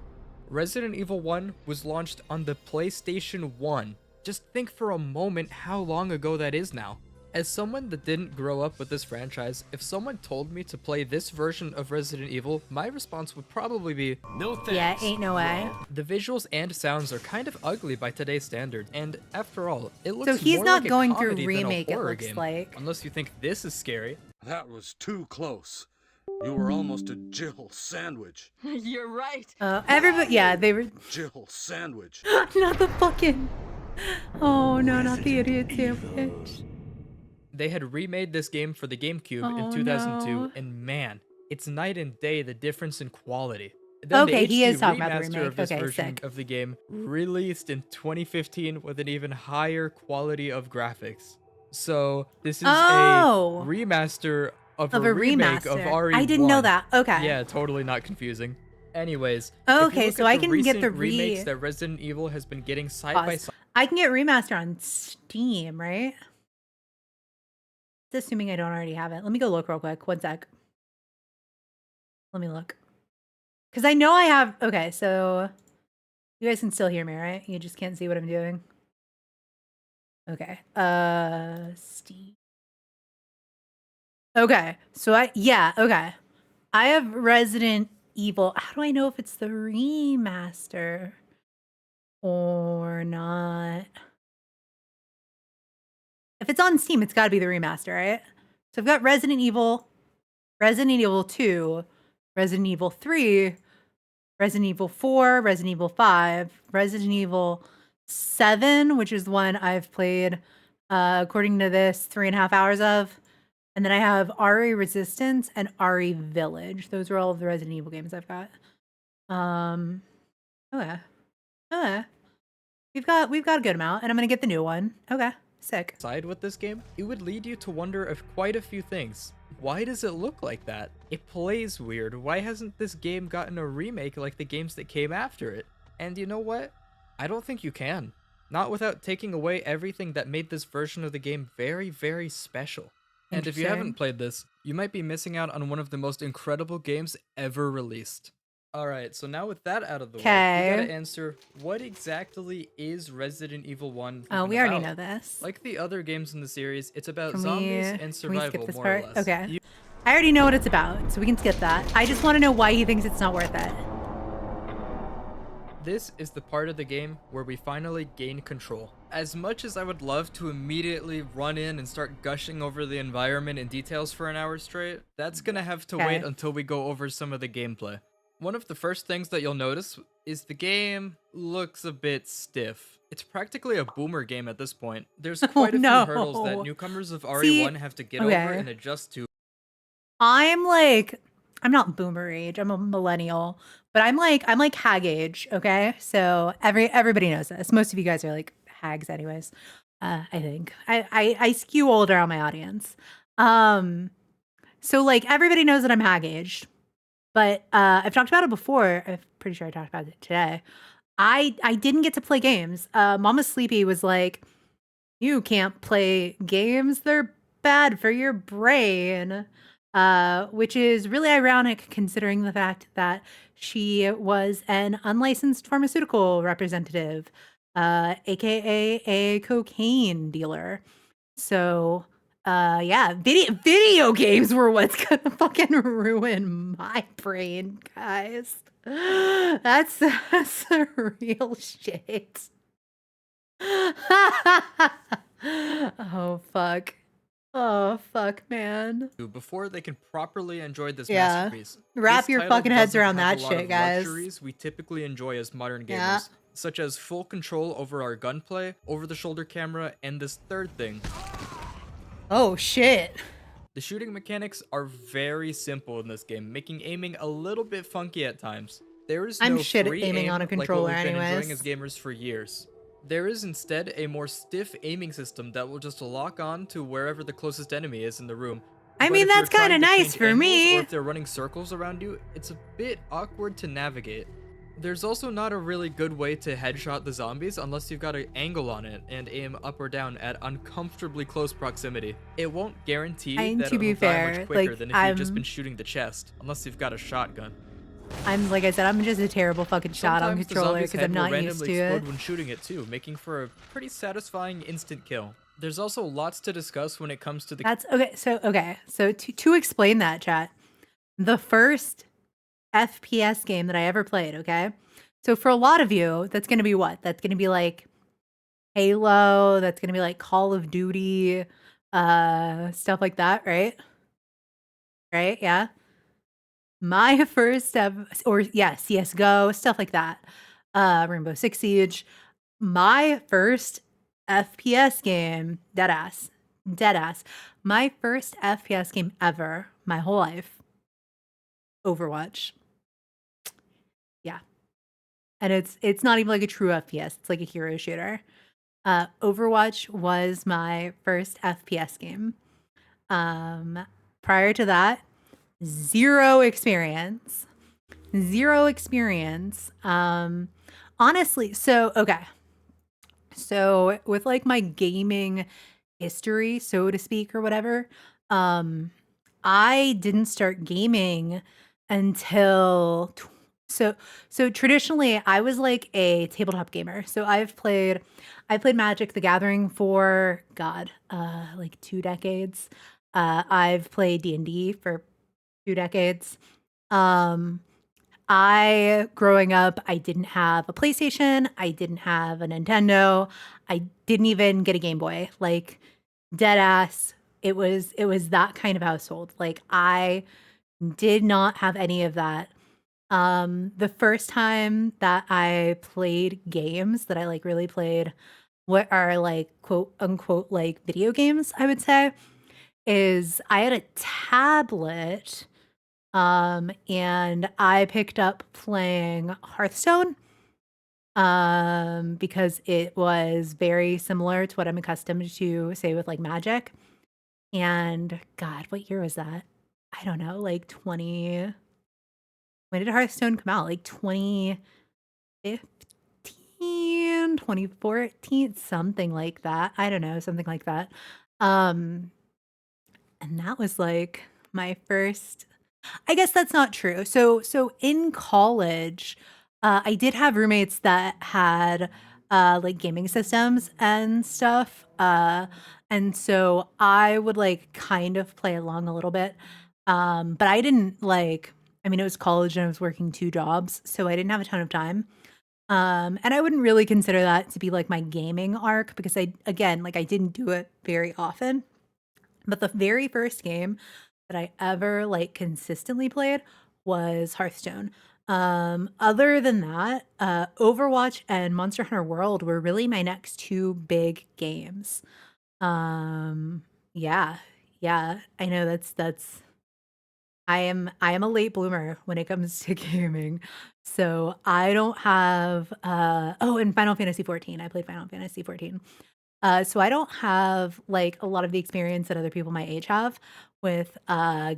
Resident Evil 1 was launched on the PlayStation 1. Just think for a moment how long ago that is now. As someone that didn't grow up with this franchise, if someone told me to play this version of Resident Evil, my response would probably be, No thanks. Yeah, ain't no way. the visuals and sounds are kind of ugly by today's standard, and after all, it looks So he's more not like going a through comedy remake, it than a horror looks game. like. Unless you think this is scary. That was too close. You were almost a Jill sandwich. You're right. Everybody, yeah, they were Jill sandwich. not the fucking. Oh no, not the idiot sandwich. They had remade this game for the GameCube Oh, in 2002, no. and man, it's night and day the difference in quality. Then Okay, the he HD is talking about the remaster remake. of this Okay, version sick. of the game released in 2015 with an even higher quality of graphics. So this is Oh. a remaster of Of a a remake of remaster. RE1. I didn't know that. Okay. Yeah, totally not confusing. Anyways, Okay, if you look so at I the can get the recent remakes that Resident Evil has been getting side by Pause. side. I can get remaster on Steam, right? It's assuming I don't already have it. Let me go look real quick. One sec. Let me look. Because I know I have. Okay, so you guys can still hear me, right? You just can't see what I'm doing. Okay. Steam. Okay. So okay. I have Resident Evil. How do I know if it's the remaster or not? If it's on Steam, it's got to be the remaster, right? So I've got Resident Evil, Resident Evil 2, Resident Evil 3, Resident Evil 4, Resident Evil 5, Resident Evil 7, which is the one I've played, according to this, 3.5 hours of. And then I have RE Resistance and RE Village. Those are all of the Resident Evil games I've got. Okay. Okay. We've got a good amount, and I'm gonna get the new one. Okay. Sick. Side with this game, it would lead you to wonder of quite a few things. Why does it look like that? It plays weird. Why hasn't this game gotten a remake like the games that came after it? And you know what? I don't think you can. Not without taking away everything that made this version of the game very, very special. And if you haven't played this, you might be missing out on one of the most incredible games ever released. Alright, so now with that out of the way, we gotta answer, what exactly is Resident Evil 1 Oh, even we already about? know this. Like the other games in the series, it's about Can zombies we and skip survival, this more part? or less. Okay. I already know what it's about, so we can skip that. I just want to know why he thinks it's not worth it. This is the part of the game where we finally gain control. As much as I would love to immediately run in and start gushing over the environment and details for an hour straight, that's gonna have to wait until we go over some of the gameplay. One of the first things that you'll notice is the game looks a bit stiff. It's practically a boomer game at this point. There's quite a few hurdles that newcomers of RE1 have to get over and adjust to. I'm not boomer age, I'm a millennial, but I'm like hag age, okay? So everybody knows this. Most of you guys are like hags anyways. I think. I skew older on my audience. So like everybody knows that I'm hag aged. But I've talked about it before. I'm pretty sure I talked about it today. I didn't get to play games. Mama Sleepy was like, "You can't play games. They're bad for your brain." Which is really ironic considering the fact that she was an unlicensed pharmaceutical representative, aka a cocaine dealer. So yeah, video games were what's gonna fucking ruin my brain, guys. That's real shit. Oh fuck. Oh fuck, man. Before they can properly enjoy this Yeah. masterpiece. Wrap This your title fucking heads doesn't around have that a lot shit, of guys. luxuries we typically enjoy as modern gamers, Yeah. such as full control over our gunplay, over-the-shoulder camera, and this third thing. Oh shit. The shooting mechanics are very simple in this game, making aiming a little bit funky at times. There is I'm no shit at free aiming aim on a like what controller we've been enjoying anyways. as gamers for years. There is instead a more stiff aiming system that will just lock on to wherever the closest enemy is in the room. I But mean, if you're that's kinda trying to nice change for angles, me. Or if they're running circles around you, it's a bit awkward to navigate. There's also not a really good way to headshot the zombies unless you've got an angle on it and aim up or down at uncomfortably close proximity. It won't guarantee that to be it'll die fair, much quicker like, than if you've just been shooting the chest, unless you've got a shotgun. I'm like I said, I'm just a terrible fucking shot on Sometimes the controller zombie's because head I'm will not used randomly to it. explode when shooting it too, making for a pretty satisfying instant kill. There's also lots to discuss when it comes to the That's okay. So to explain that, chat, the first FPS game that I ever played, okay? So for a lot of you, that's gonna be what? That's gonna be like Halo, that's gonna be like Call of Duty, stuff like that, right? Right? Yeah. My first CS:GO, stuff like that. Rainbow Six Siege. My first FPS game, deadass. My first FPS game ever, my whole life. Overwatch. Yeah. And it's not even like a true FPS, it's like a hero shooter. Overwatch was my first FPS game. Prior to that, zero experience. Honestly, so with like my gaming history, so to speak, or whatever, I didn't start gaming until so traditionally I was like a tabletop gamer. So I played Magic the Gathering for like 2 decades. I've played D&D for 2 decades. Growing up, I didn't have a PlayStation, I didn't have a Nintendo, I didn't even get a Game Boy. Like dead ass, it was that kind of household. Like I did not have any of that. The first time that I played games that I like really played what are like quote unquote like video games, I would say, is I had a tablet. And I picked up playing Hearthstone. because it was very similar to what I'm accustomed to, say, with like Magic. And God, what year was that? I don't know, like 20. When did Hearthstone come out? Like 2015, 2014, something like that. I don't know, something like that. And that was like my first. I guess that's not true. So in college, I did have roommates that had like gaming systems and stuff. And so I would like kind of play along a little bit. But I didn't like, I mean, it was college and I was working 2 jobs, so I didn't have a ton of time. And I wouldn't really consider that to be like my gaming arc because again, like I didn't do it very often. But the very first game that I ever like consistently played was Hearthstone. Other than that, Overwatch and Monster Hunter World were really my next 2 big games. Yeah, yeah, I know that's I am a late bloomer when it comes to gaming. So I don't have oh, and Final Fantasy 14. I played Final Fantasy 14. So I don't have like a lot of the experience that other people my age have with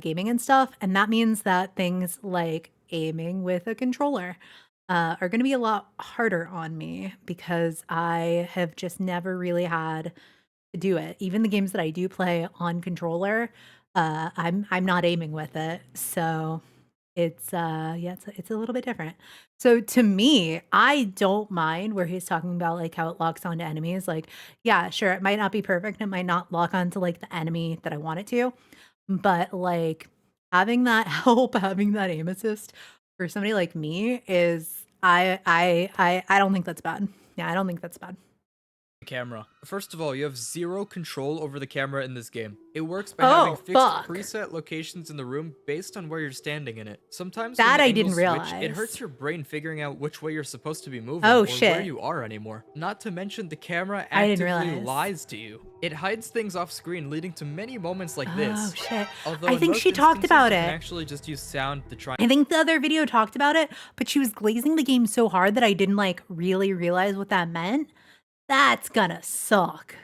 gaming and stuff, and that means that things like aiming with a controller are going to be a lot harder on me because I have just never really had to do it. Even the games that I do play on controller, I'm not aiming with it, so it's yeah, it's a little bit different. So to me, I don't mind where he's talking about like how it locks onto enemies. Like, yeah, sure, it might not be perfect. It might not lock onto like the enemy that I want it to, but like having that help, having that aim assist for somebody like me is I don't think that's bad. Yeah, I don't think that's bad. Camera. First of all, you have 0 control over the camera in this game. It works by having Oh, fixed fuck. preset locations in the room based on where you're standing in it. Sometimes That when the I angles didn't switch, it realize. hurts your brain figuring out which way you're supposed to be moving Oh, or where shit. you are anymore. Not to mention the camera I didn't actively realize. lies to you. It hides things off screen, leading to many moments like this. Oh shit. Although I in think most she talked instances, about you can it. actually just use sound to try. I think the other video talked about it, but she was glazing the game so hard that I didn't like really realize what that meant. That's gonna suck.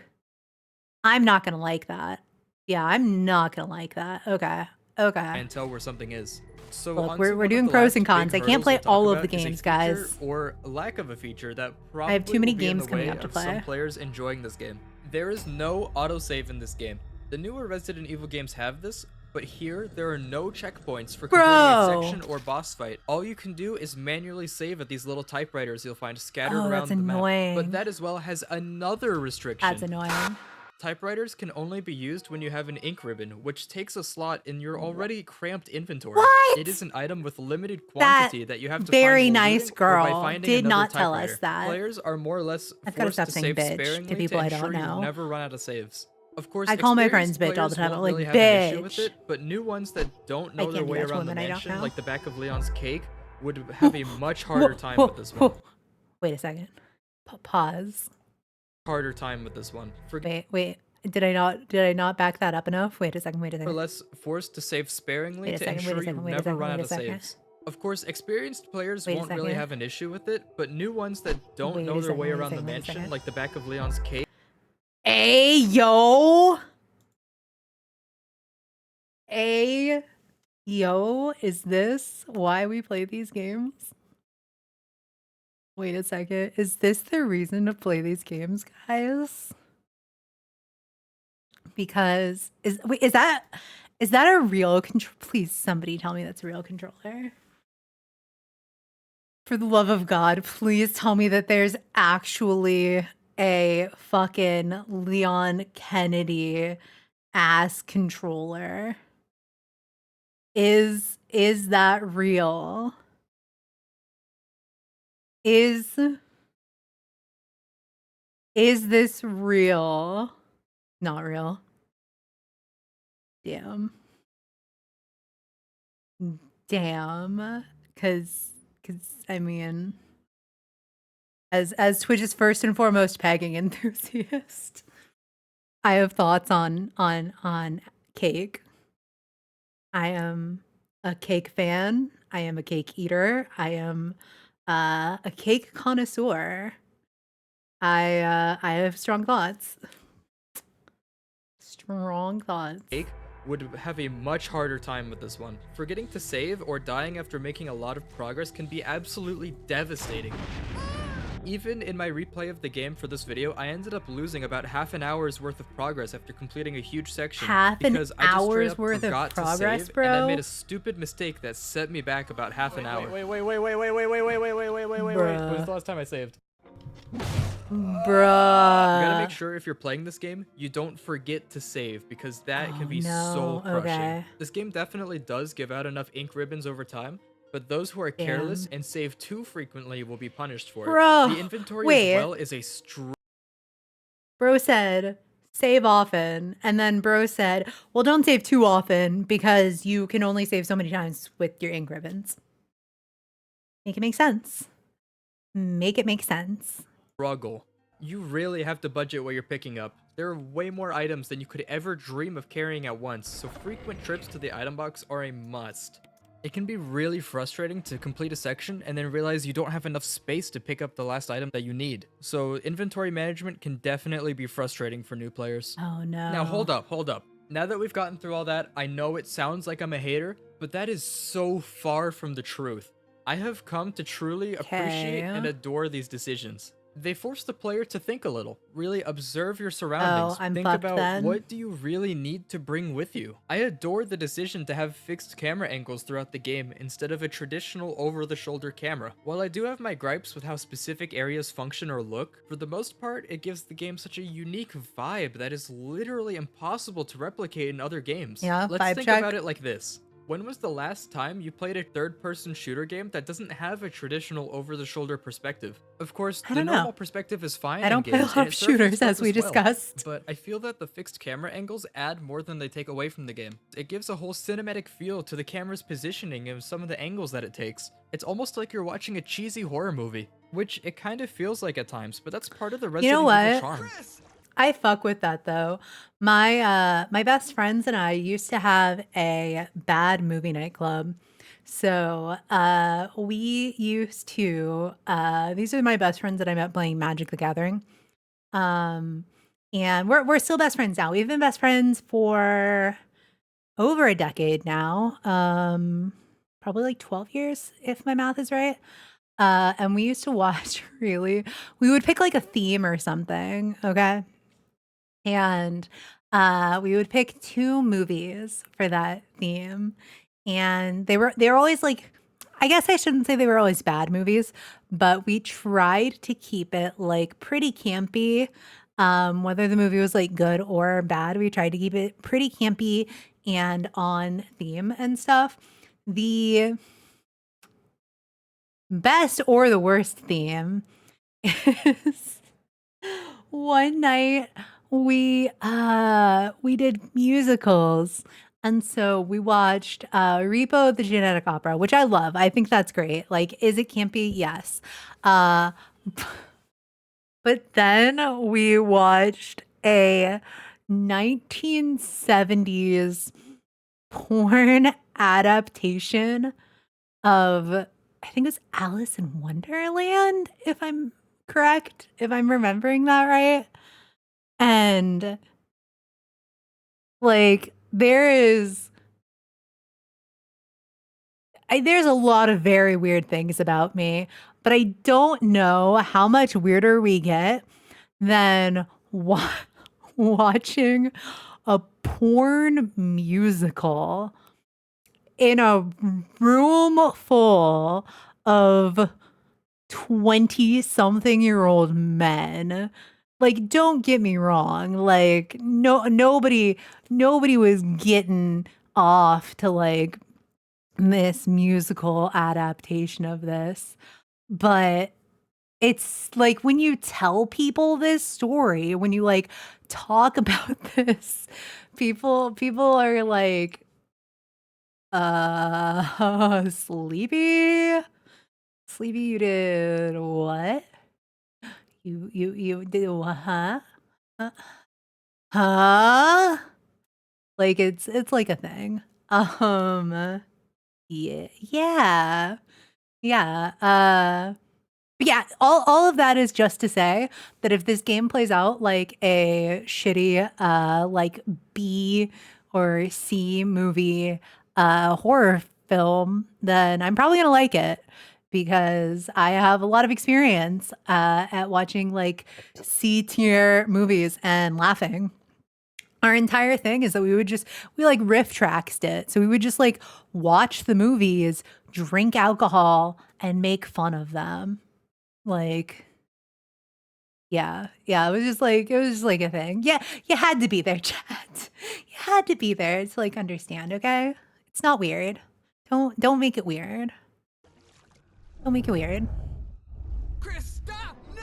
I'm not gonna like that. Yeah, I'm not gonna like that. Okay. Okay. And tell where something is. So Look, onto we're one of doing the pros last and cons. big I can't hurdles play we'll talk all of about the is a games, feature guys. or lack of a feature that probably I have too many will be in games the coming way up to of some play. players enjoying this game. There is no autosave in this game. The newer Resident Evil games have this, but here there are no checkpoints for completing a Bro. section or boss fight. All you can do is manually save at these little typewriters you'll find scattered Oh, around that's the map. But annoying. that as well has another restriction. That's annoying. Typewriters can only be used when you have an ink ribbon, which takes a slot in your already cramped inventory. What? It is an item with limited That quantity that you have to very find while nice looting or by girl finding did another not tell us typewriter. that. Players are more or less I've gotta forced stop to saying save bitch sparingly to people I ensure don't you know. never run out of saves. Of course, I call my friends experienced bitch all the players time. I'm won't like, really have an issue with bitch. it, but new ones that don't know I their can't do way that to around the women I don't mansion, know. like the back of Leon's cake, would have a much harder time with this one. Wait a second. Pause. Harder time with this one. Wait. Did I not back that up enough? Wait a second. Or less forced to save sparingly Wait a to second, ensure you wait a never second, run wait out a of second. saves. Of course, experienced players Wait a won't really second. have an issue with it, but new ones that don't Wait know a their second, way wait a around the second, wait a mansion, second. like the back of Leon's cave. Hey, yo. Hey, yo. Is this why we play these games? Wait a second. Is this the reason to play these games, guys? Because is that a real control? Please, somebody tell me that's a real controller. For the love of God, please tell me that there's actually a fucking Leon Kennedy ass controller. Is that real? Is this real? Not real. Damn. Damn. Cause I mean, as Twitch's first and foremost pegging enthusiast, I have thoughts on cake. I am a cake fan. I am a cake eater. I am a cake connoisseur, I have strong thoughts. Strong thoughts. Jake would have a much harder time with this one. Forgetting to save or dying after making a lot of progress can be absolutely devastating. Even in my replay of the game for this video, I ended up losing about half an hour's worth of progress after completing a huge section because I just straight up forgot to save, and I made a stupid mistake that set me back about half an hour. Wait. When was the last time I saved? Bruh. You gotta make sure if you're playing this game, you don't forget to save, because that can be so crushing. Okay. This game definitely does give out enough ink ribbons over time, but those who are careless and save too frequently will be punished for it. The inventory as well is a Bro said, save often, and then bro said, well, don't save too often because you can only save so many times with your ink ribbons. Make it make sense. Make it make sense. struggle. You really have to budget what you're picking up. There are way more items than you could ever dream of carrying at once, so frequent trips to the item box are a must. It can be really frustrating to complete a section and then realize you don't have enough space to pick up the last item that you need. So inventory management can definitely be frustrating for new players. Oh no. Now hold up. Now that we've gotten through all that, I know it sounds like I'm a hater, but that is so far from the truth. I have come to truly appreciate and adore these decisions. They force the player to think a little, really observe your surroundings, think about what do you really need to bring with you. I adore the decision to have fixed camera angles throughout the game instead of a traditional over-the-shoulder camera. While I do have my gripes with how specific areas function or look, for the most part it gives the game such a unique vibe that is literally impossible to replicate in other games. Yeah, let's think about it like this. When was the last time you played a third-person shooter game that doesn't have a traditional over-the-shoulder perspective? Of course, the normal perspective is fine. I don't play a lot of shooters, as we discussed. But I feel that the fixed camera angles add more than they take away from the game. It gives a whole cinematic feel to the camera's positioning and some of the angles that it takes. It's almost like you're watching a cheesy horror movie, which it kind of feels like at times, but that's part of the Resident Evil charm. I fuck with that though. My my best friends and I used to have a bad movie night club. So we used to these are my best friends that I met playing Magic the Gathering. And we're still best friends now. We've been best friends for over a decade now. Probably like 12 years if my math is right. And we used to watch we would pick like a theme or something, okay? And we would pick 2 movies for that theme. And they were always like, I guess I shouldn't say they were always bad movies, but we tried to keep it like pretty campy. Whether the movie was like good or bad, we tried to keep it pretty campy and on theme and stuff. The best or the worst theme is one night we did musicals, and so we watched Repo the Genetic Opera, which I love. I think that's great. Like, is it campy? Yes. But then we watched a 1970s porn adaptation of, I think it was Alice in Wonderland, if I'm correct, if I'm remembering that right. And like there's a lot of very weird things about me, but I don't know how much weirder we get than watching a porn musical in a room full of 20-something-year-old men. Like, don't get me wrong. Like, nobody was getting off to like this musical adaptation of this. But it's like when you tell people this story, when you like talk about this, people are like, Sleepy, you did what? You did what? Huh? Like it's like a thing. Yeah. Yeah. But yeah, all of that is just to say that if this game plays out like a shitty like B or C movie horror film, then I'm probably gonna like it because I have a lot of experience at watching like C tier movies and laughing. Our entire thing is that we like riff tracked it. So we would just like watch the movies, drink alcohol, and make fun of them. Like, yeah, it was just like a thing. Yeah, you had to be there, chat. You had to be there to like understand, okay? It's not weird. Don't make it weird. Don't make it weird. Chris, stop! No!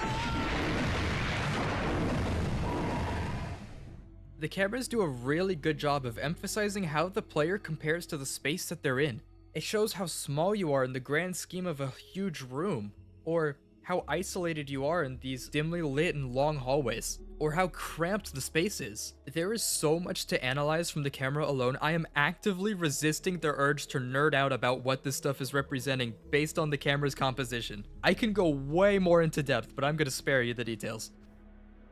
The cameras do a really good job of emphasizing how the player compares to the space that they're in. It shows how small you are in the grand scheme of a huge room, or how isolated you are in these dimly lit and long hallways, or how cramped the space is. There is so much to analyze from the camera alone. I am actively resisting the urge to nerd out about what this stuff is representing based on the camera's composition. I can go way more into depth, but I'm gonna spare you the details.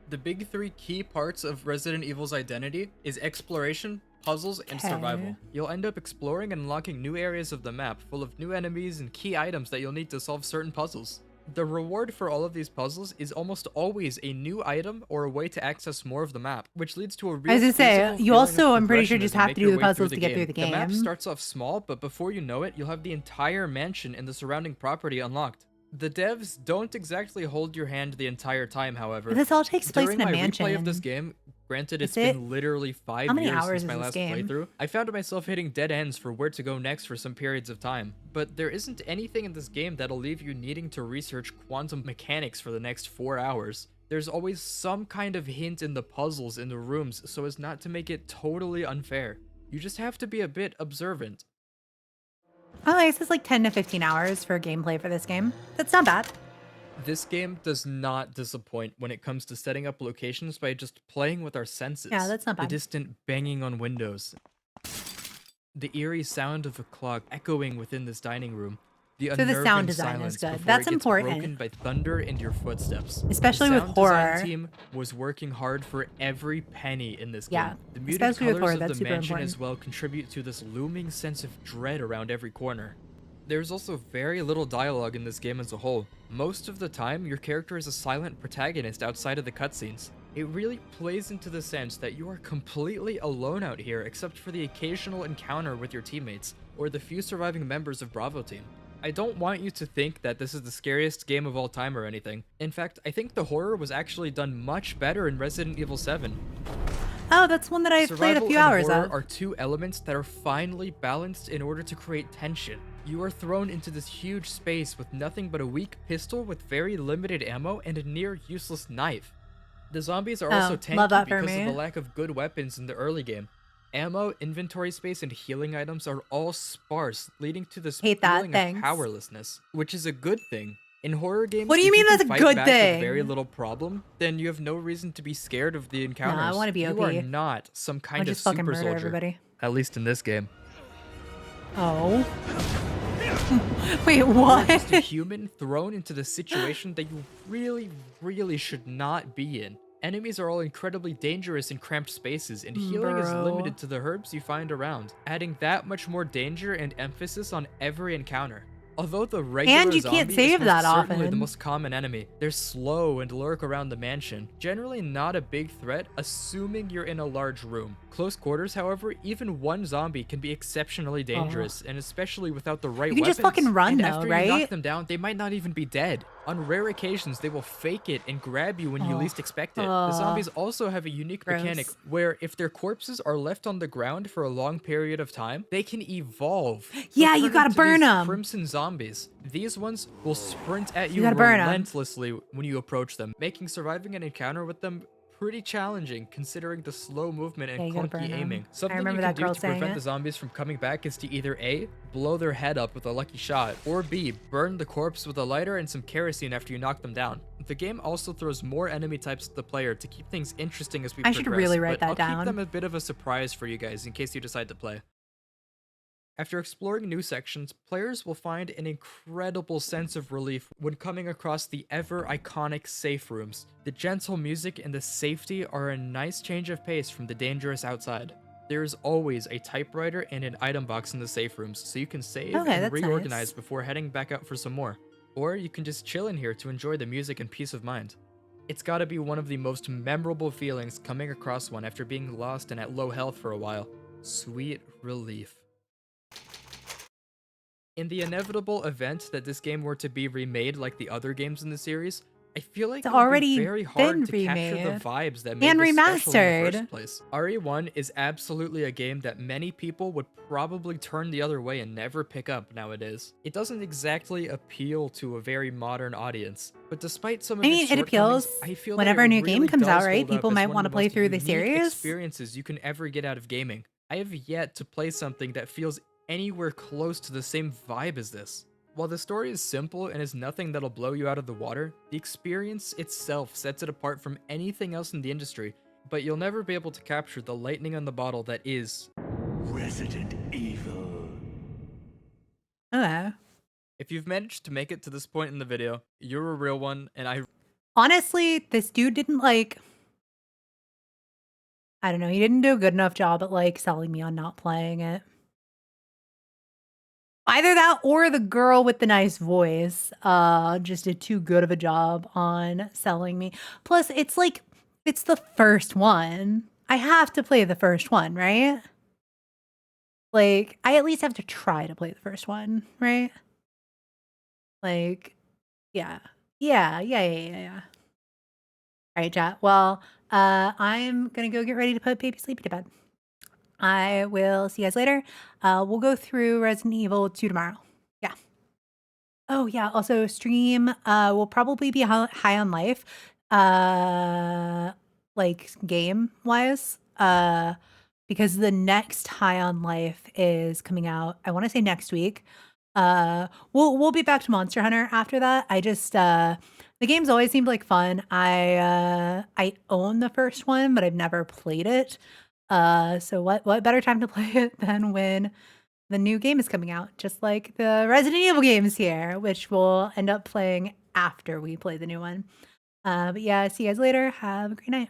The big three key parts of Resident Evil's identity is exploration, puzzles, and survival. You'll end up exploring and unlocking new areas of the map, full of new enemies and key items that you'll need to solve certain puzzles. The reward for all of these puzzles is almost always a new item or a way to access more of the map, which leads to a real I was gonna say, physical you feeling also, of I'm pretty sure, progression just as you have make to do your the way puzzles to get through the The map game. starts off small, but before you know it, you'll have the entire mansion and the surrounding property unlocked. The devs don't exactly hold your hand the entire time, however. This all takes place During in a my mansion. replay of this game, granted it's Is it? been literally 5 How many years hours since my is this last game? playthrough, I found myself hitting dead ends for where to go next for some periods of time. But there isn't anything in this game that'll leave you needing to research quantum mechanics for the next 4 hours. There's always some kind of hint in the puzzles in the rooms so as not to make it totally unfair. You just have to be a bit observant. Oh, I guess it's like 10 to 15 hours for gameplay for this game. That's not bad. This game does not disappoint when it comes to setting up locations by just playing with our senses. Yeah, that's not The bad. distant banging on windows, the eerie sound of a clock echoing within this dining room, the So the unnerving sound design is silence good. before That's it gets important. broken by thunder and your footsteps. Especially the with sound horror. design team was working hard for every penny in this Yeah, game. The muted especially with colors horror, of that's the super mansion important. as well contribute to this looming sense of dread around every corner. There's also very little dialogue in this game as a whole. Most of the time, your character is a silent protagonist outside of the cutscenes. It really plays into the sense that you are completely alone out here except for the occasional encounter with your teammates, or the few surviving members of Bravo Team. I don't want you to think that this is the scariest game of all time or anything. In fact, I think the horror was actually done much better in Resident Evil 7. Oh, that's one that I've played a Survival few and hours horror of. are two elements that are finely balanced in order to create tension. You are thrown into this huge space with nothing but a weak pistol with very limited ammo and a near useless knife. The zombies are also love tanky that for because of me. the lack of good weapons in the early game. Ammo, inventory space, and healing items are all sparse, leading to this Hate that, feeling thanks. of powerlessness, which is a good thing. In horror games, What do you if mean can that's a fight good back thing? with very little problem, then you have no reason to be scared of the encounters. I wanna be You OP. are not some I'll kind of just fucking super murder soldier. everybody. At least in this game. Oh. Wait, You're what? just a human thrown into the situation that you really should not be in. Enemies are all incredibly dangerous in cramped spaces, and healing is Bro. limited to the herbs you find around, adding that much more danger and emphasis on every encounter. Although the regular And you can't zombie save is that most certainly the often. most common enemy, they're slow and lurk around the mansion. Generally not a big threat, assuming you're in a large room. Close quarters, however, even one zombie can be exceptionally dangerous, and especially without the right You can weapons. just fucking run, and though, after you right? knock them down, they might not even be dead. On rare occasions, they will fake it and grab you when you least expect it. The zombies also have a unique Gross. mechanic where if their corpses are left on the ground for a long period of time, they can evolve. to Yeah, you turn gotta into burn these 'em. Crimson zombies. These ones will sprint at you gotta burn 'em. relentlessly when you approach them, making surviving an encounter with them pretty challenging considering the slow movement and Yeah, you gotta burn clunky 'em. aiming. I Something you remember can that do girl to saying prevent it. the zombies from coming back is to either A, blow their head up with a lucky shot, or B, burn the corpse with a lighter and some kerosene after you knock them down. The game also throws more enemy types to the player to keep things interesting as we I progress, should really write but that I'll down. keep them a bit of a surprise for you guys in case you decide to play. After exploring new sections, players will find an incredible sense of relief when coming across the ever iconic safe rooms. The gentle music and the safety are a nice change of pace from the dangerous outside. There is always a typewriter and an item box in the safe rooms, so you can save Okay, and that's reorganize nice. before heading back out for some more. Or you can just chill in here to enjoy the music and peace of mind. It's gotta be one of the most memorable feelings coming across one after being lost and at low health for a while. Sweet relief. In the inevitable event that this game were to be remade like the other games in the series, I feel like It's it would already be very hard been to capture the remade vibes that made and this special in the remastered. first place. RE1 is absolutely a game that many people would probably turn the other way and never pick up nowadays. It doesn't exactly appeal to a very modern audience, but despite some of I its mean, it shortcomings, appeals I feel whenever that a it new game really comes out, does right? hold up People as might one want of to the play most through the unique series. experiences you can ever get out of gaming. I have yet to play something that feels anywhere close to the same vibe as this. While the story is simple and is nothing that'll blow you out of the water, the experience itself sets it apart from anything else in the industry, but you'll never be able to capture the lightning on the bottle that is Resident Evil. Okay. If you've managed to make it to this point in the video, you're a real one, and I Honestly, this dude didn't like, I don't know, he didn't do a good enough job at like selling me on not playing it. Either that or the girl with the nice voice just did too good of a job on selling me. Plus, it's like, it's the first one. I have to play the first one, right? Like, I at least have to try to play the first one, right? Like, yeah. Yeah. All right, chat. Well, I'm gonna go get ready to put baby Sleepy to bed. I will see you guys later. We'll go through Resident Evil 2 tomorrow. Yeah. Oh yeah. Also, stream will probably be high on life, like game wise, because the next High on Life is coming out. I want to say next week. We'll be back to Monster Hunter after that. I just the games always seemed like fun. I own the first one, but I've never played it. So what better time to play it than when the new game is coming out, just like the Resident Evil games here, which we'll end up playing after we play the new one. But yeah, see you guys later. Have a great night.